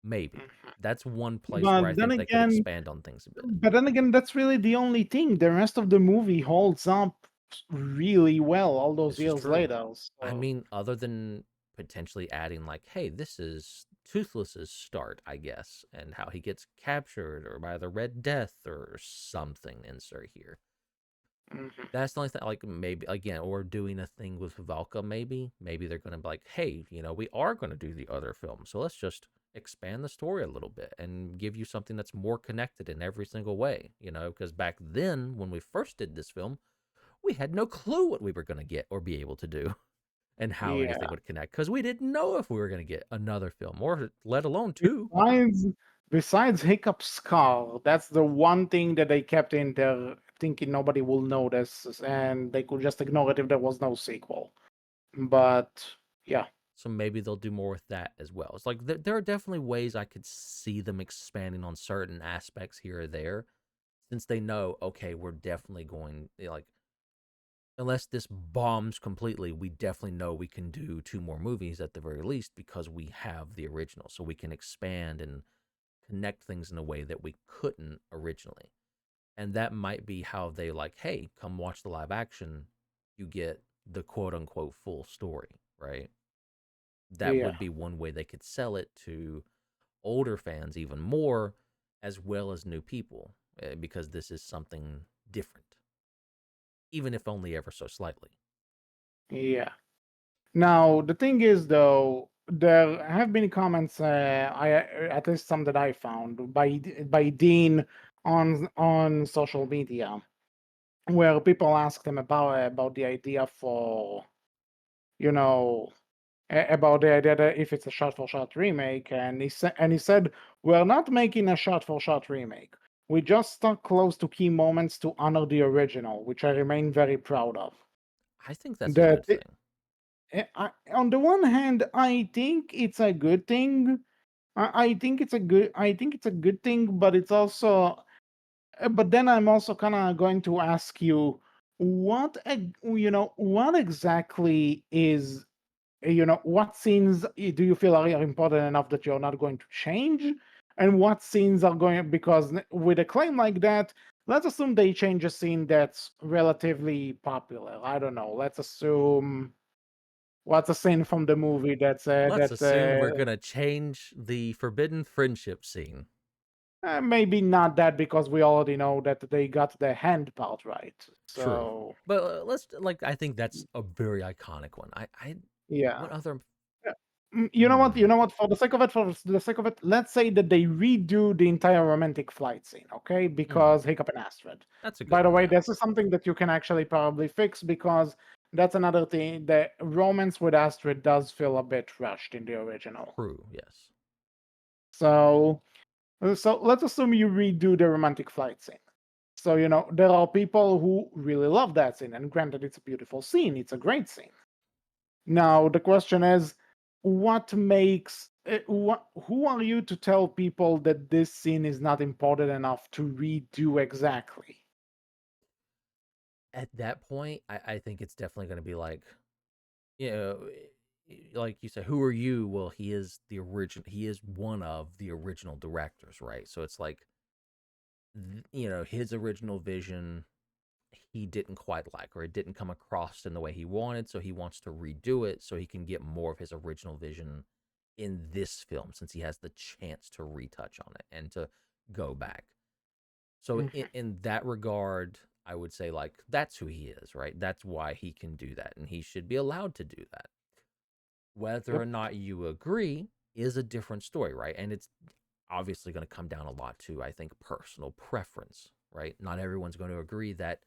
Maybe. Mhm. That's one place where I But then think they could again, expand on things a bit. that's really the only thing. The rest of the movie holds up really well all those This is years true. later. I So, mean, other than potentially adding, like, hey, this is Toothless's start, I guess, and how he gets captured or by the Red Death or something, insert here. mhm, That's the only thing, like, maybe, again, or doing a thing with Valka, maybe. Maybe they're going to be like, hey, we are going to do the other film. So let's just expand the story a little bit and give you something that's more connected in every single way, because back then, when we first did this film, we had no clue what we were going to get or be able to do and how anything yeah. would connect because we didn't know if we were going to get another film or let alone two. Besides, besides Hiccup's scar, that's the one thing that they kept in there, thinking nobody will notice, and they could just ignore it if there was no sequel. But yeah, So maybe they'll do more with that as well. It's like there are definitely ways I could see them expanding on certain aspects here or there since they know, okay, we're definitely going, like, unless this bombs completely, we definitely know we can do two more movies at the very least because we have the original. So we can expand and connect things in a way that we couldn't originally. And that might be how they like, hey, come watch the live action. You get the quote unquote full story, right? That yeah, would be one way they could sell it to older fans even more, as well as new people, because this is something different, even if only ever so slightly. yeah. Now the thing is, though, there have been comments, at least some that I found by Dean on social media, where people asked him about the idea for, you know about the idea that if it's a shot for shot remake, and he said, we're not making a shot for shot remake. We just stuck close to key moments to honor the original, which I remain very proud of. I think that's a That good thing. on the one hand, I think it's a good thing. I think it's a good thing, but it's also, but then I'm also kind of going to ask you, what exactly is, what scenes do you feel are important enough that you're not going to change, and what scenes are going, because with a claim like that, let's assume they change a scene that's relatively popular. I don't know, let's assume, what's a scene from the movie Let's assume we're going to change the forbidden friendship scene. maybe not that, because we already know that they got the hand part right, True. so But let's, like, I think that's a very iconic one. yeah. What other, Yeah. You know what? You know what? For the sake of it, let's say that they redo the entire romantic flight scene, okay? Mm, Because Hiccup and Astrid. that's a good By the one. way, Yeah. this is something that you can actually probably fix because that's another thing. The romance with Astrid does feel a bit rushed in the original. True. Yes. So, so let's assume you redo the romantic flight scene. So, there are people who really love that scene, and granted, it's a beautiful scene. It's a great scene. Now, the question is, what makes who are you to tell people that this scene is not important enough to redo exactly? At that point, I think it's definitely going to be like, you know, like you said, who are you? Well, he is the original. He is one of the original directors, right? So it's like, his original vision he didn't quite like, or it didn't come across in the way he wanted. So he wants to redo it so he can get more of his original vision in this film, since he has the chance to retouch on it and to go back. So Mhm. in that regard, I would say like that's who he is, right? That's why he can do that, and he should be allowed to do that. Whether Yep. or not you agree is a different story, right? And it's obviously going to come down a lot to, I think, personal preference, right? Not everyone's going to agree that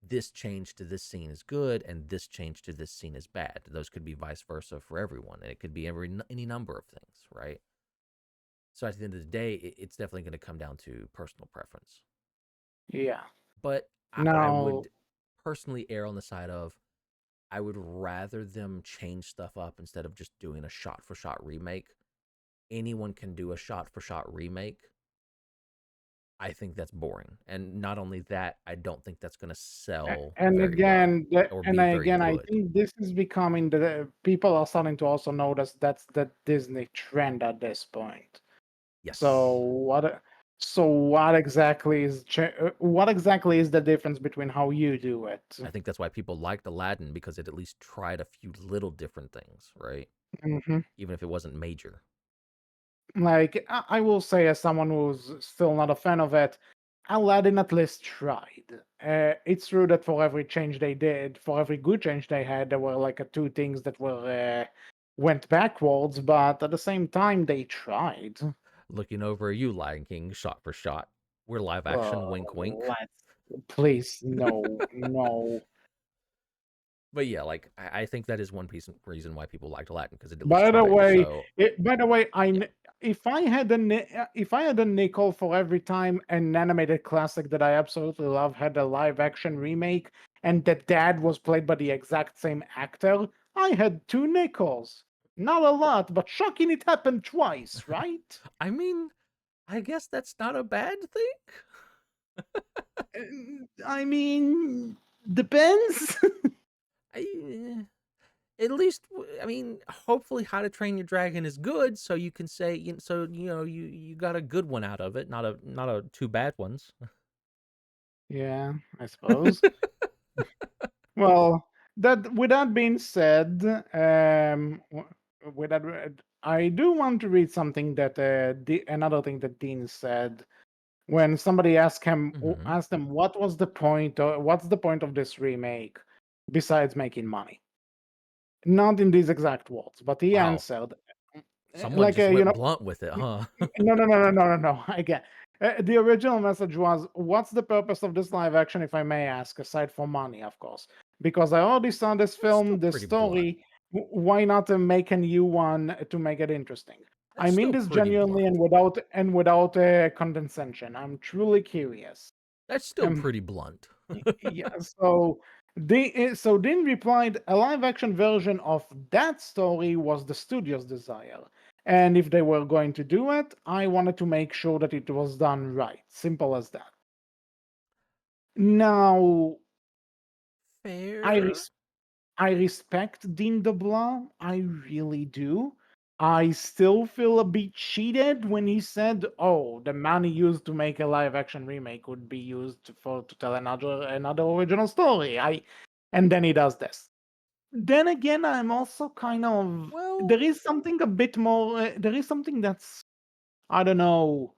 this change to this scene is good and this change to this scene is bad. Those could be vice versa for everyone, and it could be any number of things, right? So at the end of the day, it's definitely going to come down to personal preference. Yeah. But I Now, would personally err on the side of I would rather them change stuff up instead of just doing a shot for shot remake. Anyone can do a shot for shot remake. I think that's boring. And not only that, I don't think that's going to sell and very well again, or be very I good. think this is becoming people are starting to also notice that's the Disney trend at this point. So Yes. what exactly is the difference between how you do it? I think that's why people liked Aladdin, because it at least tried a few little different things, right? Mhm. Even if it wasn't major. Like I will say, as someone who's still not a fan of it, Aladdin at least tried. It's true that for every change they did, for every good change they had, there were like two things that were went backwards, but at the same time they tried. Looking over you, Lion King, shot for shot. We're live action, wink, wink. Let's please no, no. But yeah, like I think that is one piece reason why people liked Aladdin, because it at least By the tried. way, So yeah, if I had if I had a nickel for every time an animated classic that I absolutely love had a live action remake and the dad was played by the exact same actor, I had two nickels. Not a lot, but shocking it happened twice, right? I mean, I guess that's not a bad thing. I mean, depends. I, at least, I mean, hopefully, How to Train Your Dragon is good, so you can say, so you got a good one out of it, not a two bad ones. Yeah, I suppose. Well, that with that being said, with that, I do want to read something that another thing that Dean said when somebody Hmm. asked him what was the point, or what's the point of this remake besides making money? Not in these exact words, but he Wow, answered, someone like just went you know, blunt with it, huh? no, no, no, no, no, no, no. I get. The original message was, "What's the purpose of this live action, if I may ask, aside from money, of course? Because I already saw this That's still film, this pretty blunt. story. Why not make a new one to make it interesting?" I That's mean still this pretty genuinely blunt. and without condescension. I'm truly curious. That's still Um, pretty blunt. yeah. So Dean replied, a live action version of that story was the studio's desire. And if they were going to do it, I wanted to make sure that it was done right. Simple as that. Now, I Fair. res- I respect Dean DeBlanc. I really do. I still feel a bit cheated when he said, "Oh, the money used to make a live action remake would be used to tell another original story." And then he does this. Then again, I'm also kind of Well, there is something a bit more. There is something that's, I don't know,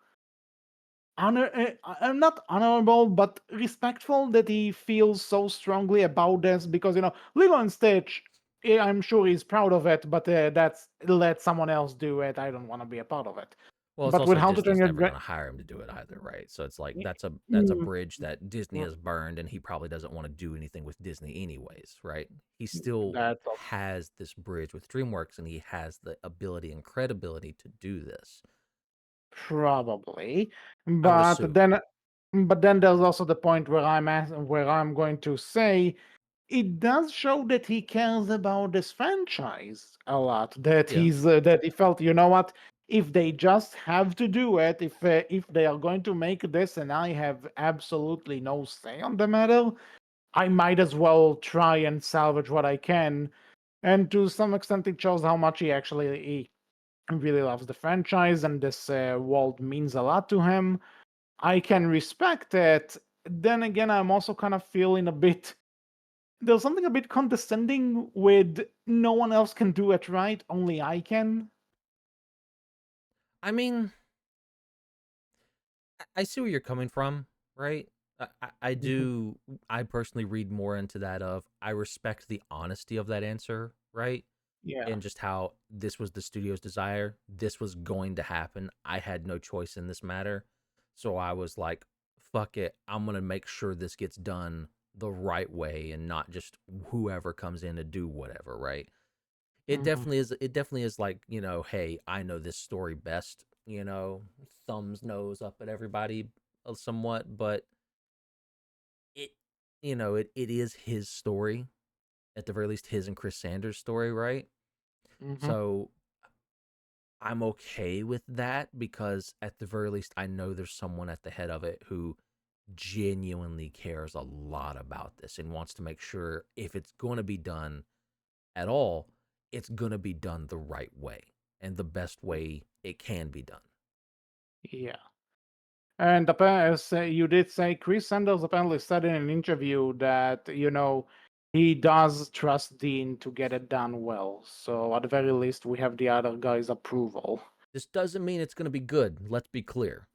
not honorable, but respectful that he feels so strongly about this because Lilo and Stitch. I'm sure he's proud of it, but that's let someone else do it. I don't want to be a part of it. Well, it's But with also How to Train Disney's Your never Dragon, going to hire him to do it either, right? So it's like that's a bridge that Disney has burned, and he probably doesn't want to do anything with Disney anyways, right? He still that's has this bridge with DreamWorks, and he has the ability and credibility to do this. probably. I would But assume. then, but then there's also the point where I'm going to say it does show that he cares about this franchise a lot. That Yeah. that he felt, you know what, if they just have to do it, if they are going to make this, and I have absolutely no say on the matter, I might as well try and salvage what I can. And to some extent, it shows how much he really loves the franchise, and this world means a lot to him. I can respect it. Then again, I'm also kind of feeling a bit. There's something a bit condescending with no one else can do it right, only I can. I mean, I see where you're coming from, right? I Mhm. do. I personally read more into that of I respect the honesty of that answer, right? Yeah. And just how this was the studio's desire. This was going to happen. I had no choice in this matter. So I was like, fuck it. I'm going to make sure this gets done the right way and not just whoever comes in to do whatever, right? Mhm. It definitely is like, hey, I know this story best, thumbs nose up at everybody somewhat, but it it is his story, at the very least his and Chris Sanders' story, right? Mhm. So I'm okay with that because at the very least I know there's someone at the head of it who genuinely cares a lot about this and wants to make sure if it's going to be done at all, it's going to be done the right way and the best way it can be done. Yeah. And apparently, you did say Chris Sanders apparently said in an interview that, he does trust Dean to get it done well. So at the very least, we have the other guy's approval. This doesn't mean it's going to be good. Let's be clear.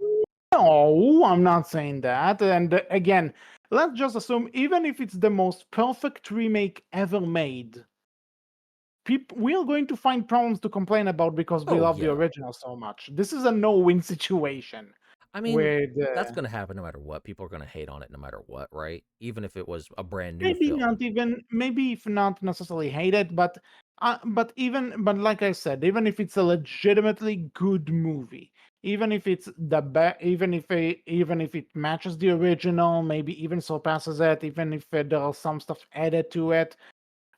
No, I'm not saying that. And again, let's just assume, even if it's the most perfect remake ever made, people we are going to find problems to complain about because we Oh, love the yeah. original so much. This is a no-win situation. I mean, With that's going to happen no matter what. People are going to hate on it no matter what, right? Even if it was a brand new maybe film. not even, maybe if not necessarily hate it, but like I said, even if it's a legitimately good movie, even if it's the best, even if it matches the original, maybe even surpasses it, even if there are some stuff added to it,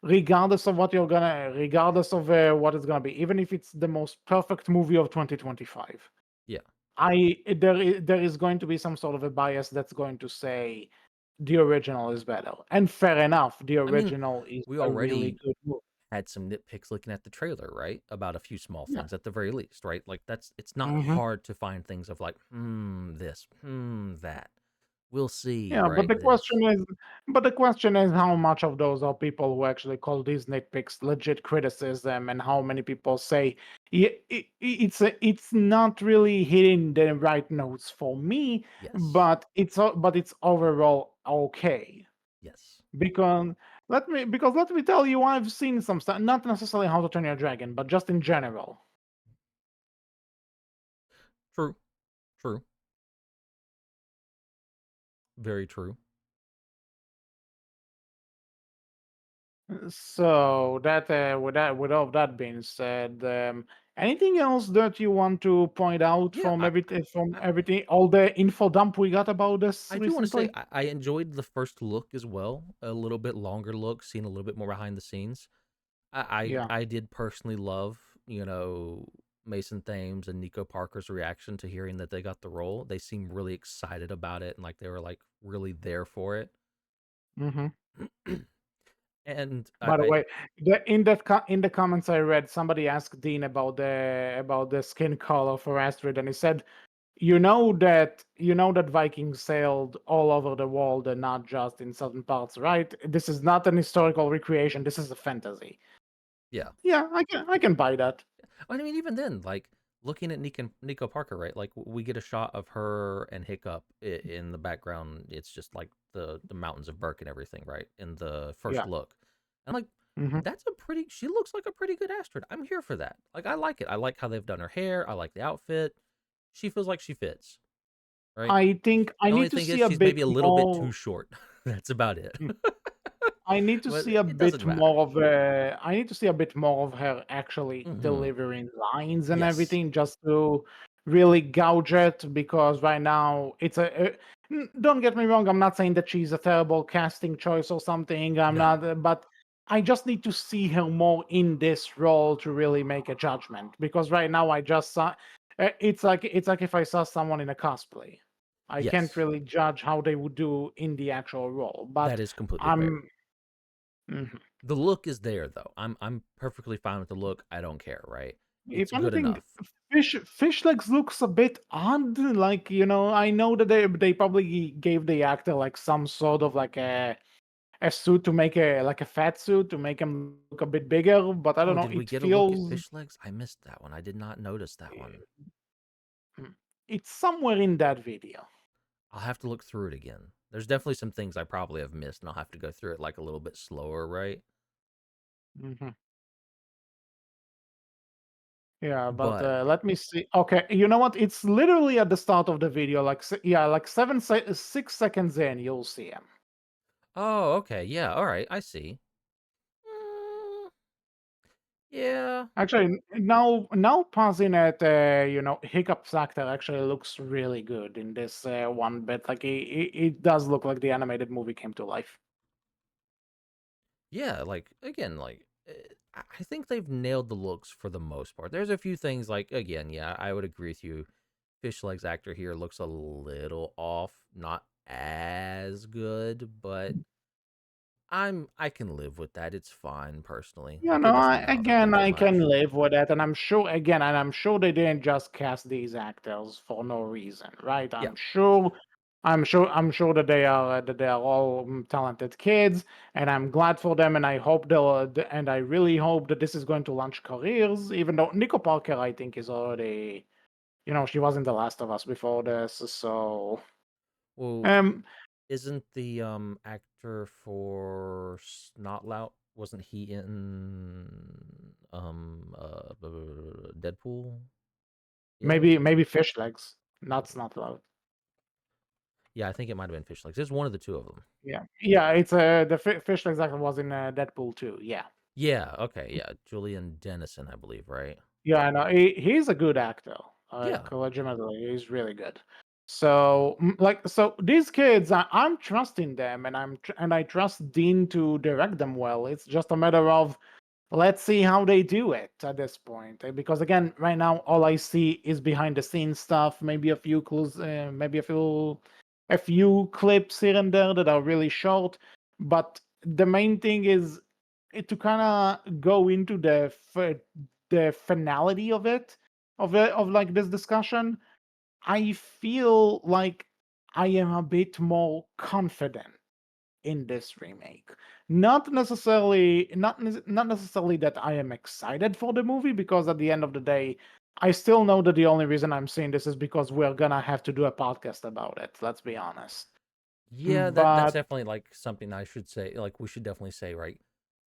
regardless of what it's gonna be, even if it's the most perfect movie of 2025, Yeah. there is going to be some sort of a bias that's going to say the original is better. And fair enough, the I mean, original is we a really already good movie. had some nitpicks looking at the trailer, right? About a few small Yeah. things at the very least, right? Like it's not Hmm. hard to find things of like, this, that. We'll see, Yeah, right? This. but the question is how much of those are people who actually call these nitpicks legit criticism, and how many people say, yeah, it's not really hitting the right notes for me, Yes. but it's overall okay. Yes. Because let me tell you, I've seen some stuff, not necessarily How to Train Your Dragon, but just in general. True. True. Very true. So with all that being said, anything else that you want to point out Yeah, from I everything, all the info dump we got about this I do want to say recently? I enjoyed the first look as well. A little bit longer look, seeing a little bit more behind the scenes. Yeah. I did personally love, Mason Thames and Nico Parker's reaction to hearing that they got the role. They seemed really excited about it and like they were like really there for it. Hmm. And By the I way, in the comments I read, somebody asked Dean about the skin color for Astrid, and he said, you know that Vikings sailed all over the world and not just in certain parts, right? This is not an historical recreation. This is a fantasy. yeah. Yeah, I can buy that. I mean, even then, like looking at Nico Parker, right? Like we get a shot of her and Hiccup in the background. It's just like the mountains of Burke and everything, right? In the first Yeah. look, and like Hmm. She looks like a pretty good Astrid. I'm here for that. Like, I like it. I like how they've done her hair. I like the outfit. She feels like she fits, right? I think I The only need to thing see is a she's bit maybe a little bit too more. short. That's about it. I need to But see a it bit doesn't matter. more of I need to see a bit more of her actually Mhm. delivering lines and Yes. everything just to really gouge it because right now don't get me wrong, I'm not saying that she's a terrible casting choice or something. I'm not, No. but I just need to see her more in this role to really make a judgment because right now I just saw it's like if I saw someone in a cosplay. I can't Yes. really judge how they would do in the actual role, That but is completely fair. I'm Mhm. The look is there though. I'm perfectly fine with the look. I don't care, right? If It's good anything, enough. fish legs looks a bit odd. Like, I know that they probably gave the actor like some sort of like a suit to make a fat suit to make him look a bit bigger, but I don't Oh, know. did we It get a look at feels fish legs? I missed that one. I did not notice that one. mm, it's somewhere in that video. I'll have to look through it again. There's definitely some things I probably have missed, and I'll have to go through it like a little bit slower, right? Hmm. Yeah, but But let me see. Okay, you know what? It's literally at the start of the video, like yeah, like 6 seconds in, you'll see him. oh, okay, yeah, all right, I see. Mm, yeah, Actually, now pausing at Hiccup's actor actually looks really good in this one bit. Like it does look like the animated movie came to life. yeah. Like again, like I think they've nailed the looks for the most part. There's a few things like again, yeah, I would agree with you. Fish legs actor here looks a little off, not as good, but I can live with that. It's fine personally. You Like know, it doesn't bother me too I can much. live with it, and I'm sure they didn't just cast these actors for no reason, right? Yeah. I'm sure that they are all talented kids, and I'm glad for them, and I hope and I really hope that this is going to launch careers. Even though Nico Parker, I think, is already, she was in The Last of Us before this, so Well, um, isn't the actor for Snotlout wasn't he in Deadpool yet? maybe Fish Legs. Not loud. Yeah, I think it might have been Fish Legs. There's one of the two of them. Yeah, it's the Fish Legs actor was in Deadpool too. Yeah. Yeah, okay, yeah. Julian Dennison, I believe, right? Yeah, I know. He's a good actor. Yeah. Like legitimately, he's really good. So, so these kids, I'm trusting them, and I trust Dean to direct them well. It's just a matter of let's see how they do it at this point. Because again, right now, all I see is behind the scenes stuff. Maybe a few clues, maybe a few clips here and there that are really short. But the main thing is to kind of go into the finality of like this discussion. I feel like I am a bit more confident in this remake. Not necessarily that I am excited for the movie, because at the end of the day, I still know that the only reason I'm saying this is because we're gonna have to do a podcast about it. Let's be honest. Yeah, that's But definitely like something I should say. Like we should definitely say, right?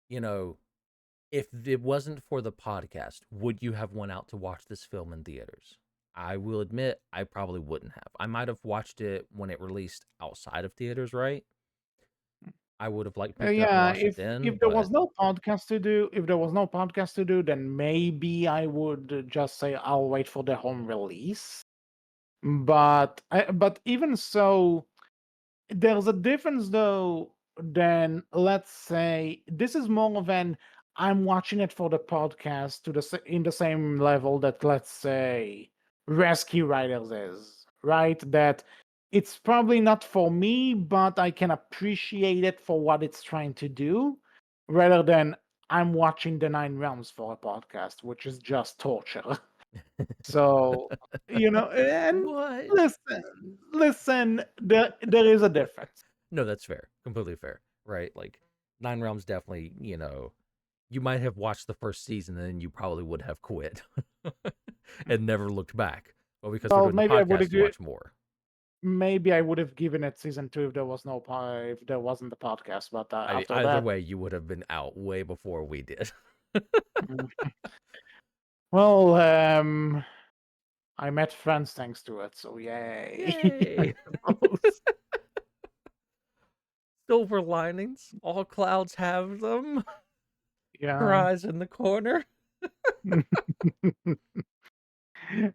You know, if it wasn't for the podcast, would you have went out to watch this film in theaters? I will admit, I probably wouldn't have. I might have watched it when it released outside of theaters, right? I would have like picked it up and yeah, watched it if then, there was but no podcast to do, then maybe I would just say I'll wait for the home release. But even so, there's a difference though. Then let's say this is more of an I'm watching it for the podcast in the same level that, let's say, Rescue Riders is, right? That it's probably not for me, but I can appreciate it for what it's trying to do, rather than I'm watching the Nine Realms for a podcast, which is just torture. So, and what? listen, there is a difference. No, that's fair. Completely fair, right? Like Nine Realms definitely, you might have watched the first season and then you probably would have quit and never looked back. But because we're Well, doing the maybe I would podcast, you agree. watch more. maybe I would have given it season 2 if there was no if there wasn't the podcast. But I mean, after either that, way, you would have been out way before we did. mm, well, I met friends thanks to it, so yay! I Yay! suppose. Silver linings. All clouds have them. Yeah. Cries in the corner.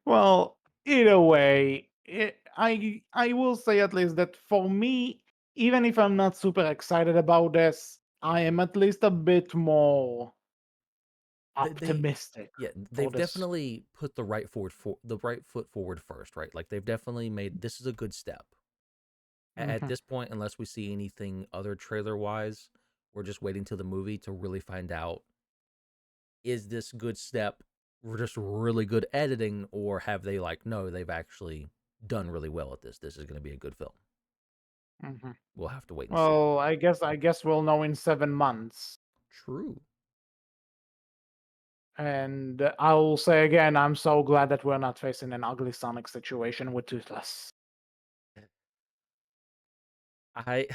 Well, either way, I will say at least that for me, even if I'm not super excited about this, I am at least a bit more They optimistic yeah, for they've this. definitely put the right foot forward first, right? Like they've definitely made this is a good step. At Mhm, this point, unless we see anything other trailer wise, we're just waiting till the movie to really find out, is this good step just really good editing, or have they like, no, they've actually done really well at this. This is going to be a good film. mhm. We'll have to wait and see. Well, I guess we'll know in 7 months. True. And I'll say again, I'm so glad that we're not facing an ugly Sonic situation with Toothless. I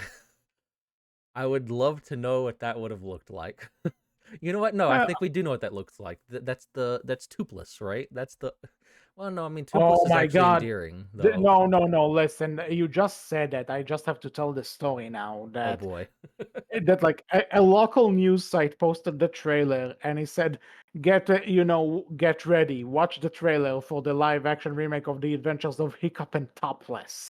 I would love to know what that would have looked like. You know what? No, I Uh, think we do know what that looks like. That's Toothless, right? That's the. Well, no, I mean Toothless oh is my actually God. endearing, though. No, no, no. Listen, you just said that. I just have to tell the story now Oh that boy. like a local news site posted the trailer and he said, get ready, watch the trailer for the live action remake of The Adventures of Hiccup and Topless."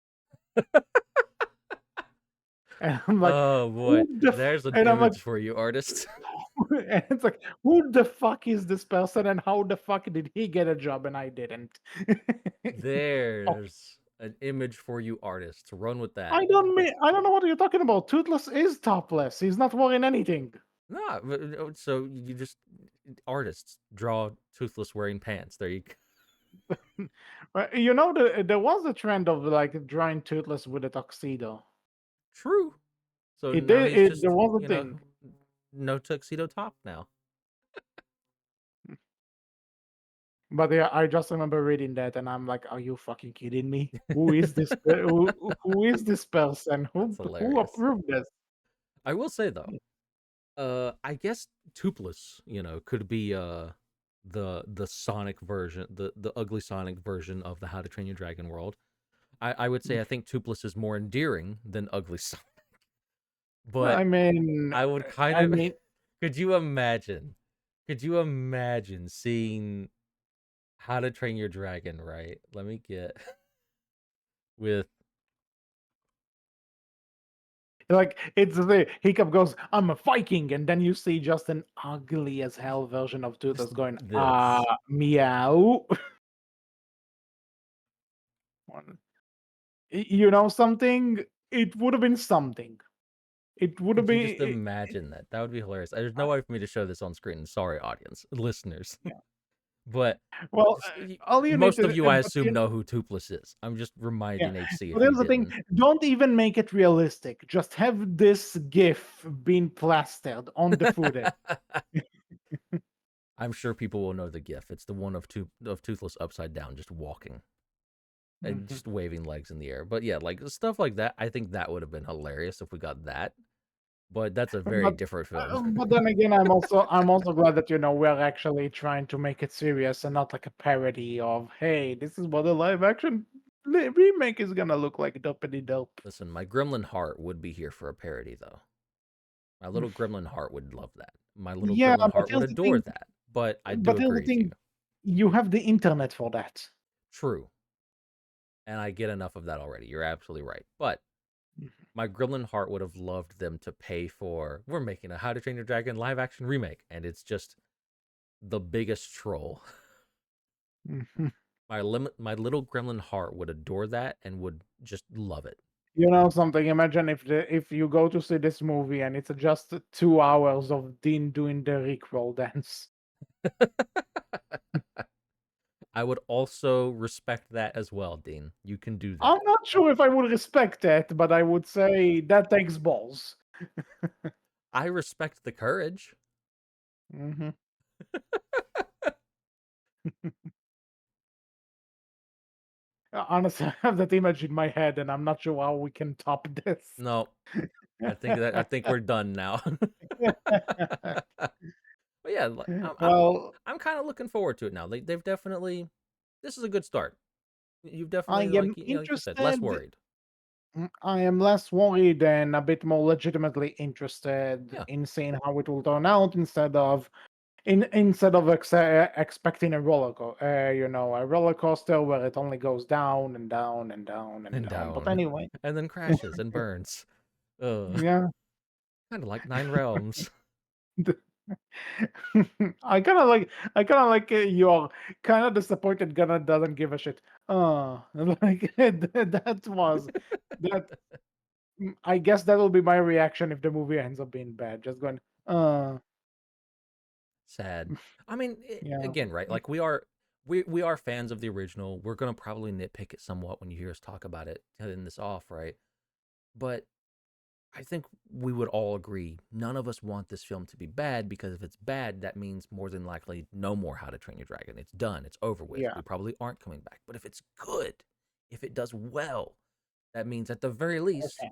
And I'm like, Oh boy. There's an and I'm like, image for you, artist. and it's like, who the fuck is this person and how the fuck did he get a job and I didn't? Oh, There's an image for you, artists. Run with that. I don't know what you're talking about. Toothless is topless. He's not wearing anything. No, so you just artists draw Toothless wearing pants. There you go. There was a trend of like drawing Toothless with a tuxedo. True. So It now did. he's There just, was a thing. no tuxedo top now. But yeah, I just remember reading that, and I'm like, "Are you fucking kidding me? Who is this? Who is this person? That's Who hilarious. approved this?" I will say though, I guess Toothless, could be the Sonic version, the ugly Sonic version of the How to Train Your Dragon world. I would say I think Toothless is more endearing than ugly Sonic, but I mean, I would kind I of mean, could you imagine? Could you imagine seeing How to Train Your Dragon, right? Let me get with like it's the Hiccup goes, "I'm a Viking," and then you see just an ugly as hell version of just Toothless going, this. meow." You know something? It would have been something. It would have Could you been. just imagine that? That would be hilarious. There's no way for me to show this on screen. Sorry, audience, listeners. Yeah. But Well, all you need most of to, you, I but assume, know who Toothless is. I'm just yeah. reminding HC But if you here's the thing: didn't. don't even make it realistic. Just have this GIF being plastered on the footage. I'm sure people will know the GIF. It's the one of Toothless upside down, just walking and Mhm. just waving legs in the air. But yeah, like stuff like that. I think that would have been hilarious if we got that. But that's a very But different film. but then again, I'm also glad that we're actually trying to make it serious and not like a parody of, hey, this is what a live action remake is gonna look like. Dopey dope. Listen, my gremlin heart would be here for a parody, though. My little gremlin heart would love that. My little Yeah, gremlin but heart would here's the adore thing. that. But I do But here's the agree with you. thing. You have the internet for that. True. And I get enough of that already. You're absolutely right. But my gremlin heart would have loved them to pay for. We're making a How to Train Your Dragon live action remake, and it's just the biggest troll. Mhm. My little gremlin heart would adore that and would just love it. You know something? Imagine if you go to see this movie and it's just 2 hours of Dean doing the Rickroll dance. I would also respect that as well, Dean. You can do I'm that. not sure if I would respect that, but I would say that takes balls. I respect the courage. Hmm. Honestly, I have that image in my head, and I'm not sure how we can top this. No, I think we're done now. But yeah, Well, I'm kind of looking forward to it now. They've definitely, this is a good start. You've I definitely, am like you said, less interested. worried. I am less worried and a bit more legitimately interested Yeah, in seeing how it will turn out instead of expecting a a roller coaster where it only goes down and down and down and and down. But down, anyway, and then crashes and burns. yeah. Kind of like Nine Realms. I kind of like you're kind of disappointed. Gunnar doesn't give a shit. Like that was that. I guess that will be my reaction if the movie ends up being bad. Just going, uh, Sad. I mean, yeah, again, right? Like we are fans of the original. We're gonna probably nitpick it somewhat when you hear us talk about it, cutting this off, right? But I think we would all agree none of us want this film to be bad, because if it's bad, that means more than likely no more How to Train Your Dragon. It's done. It's over with. yeah, We probably aren't coming back. But if it's good, if it does well, that means at the very least okay,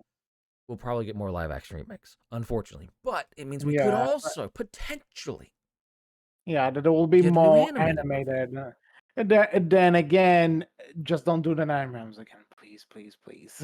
we'll probably get more live action remakes. Unfortunately, but it means we could yeah. also potentially Yeah, that it will be get a new more animated movie. animated. And then again, just don't do the Nine Realms again, please, please, please.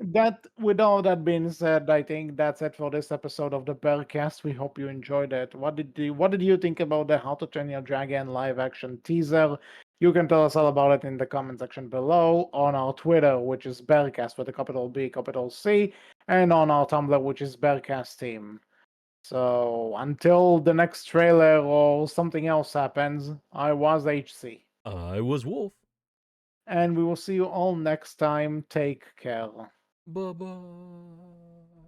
But with all that being said, I think that's it for this episode of the Berkcast. We hope you enjoyed it. What did you think about the How to Train Your Dragon live action teaser? You can tell us all about it in the comment section below, on our Twitter, which is Berkcast with a capital B, capital C, and on our Tumblr, which is Berkcast Team. So until the next trailer or something else happens, I was HC. I was Wolf. And we will see you all next time. Take care. Bye bye.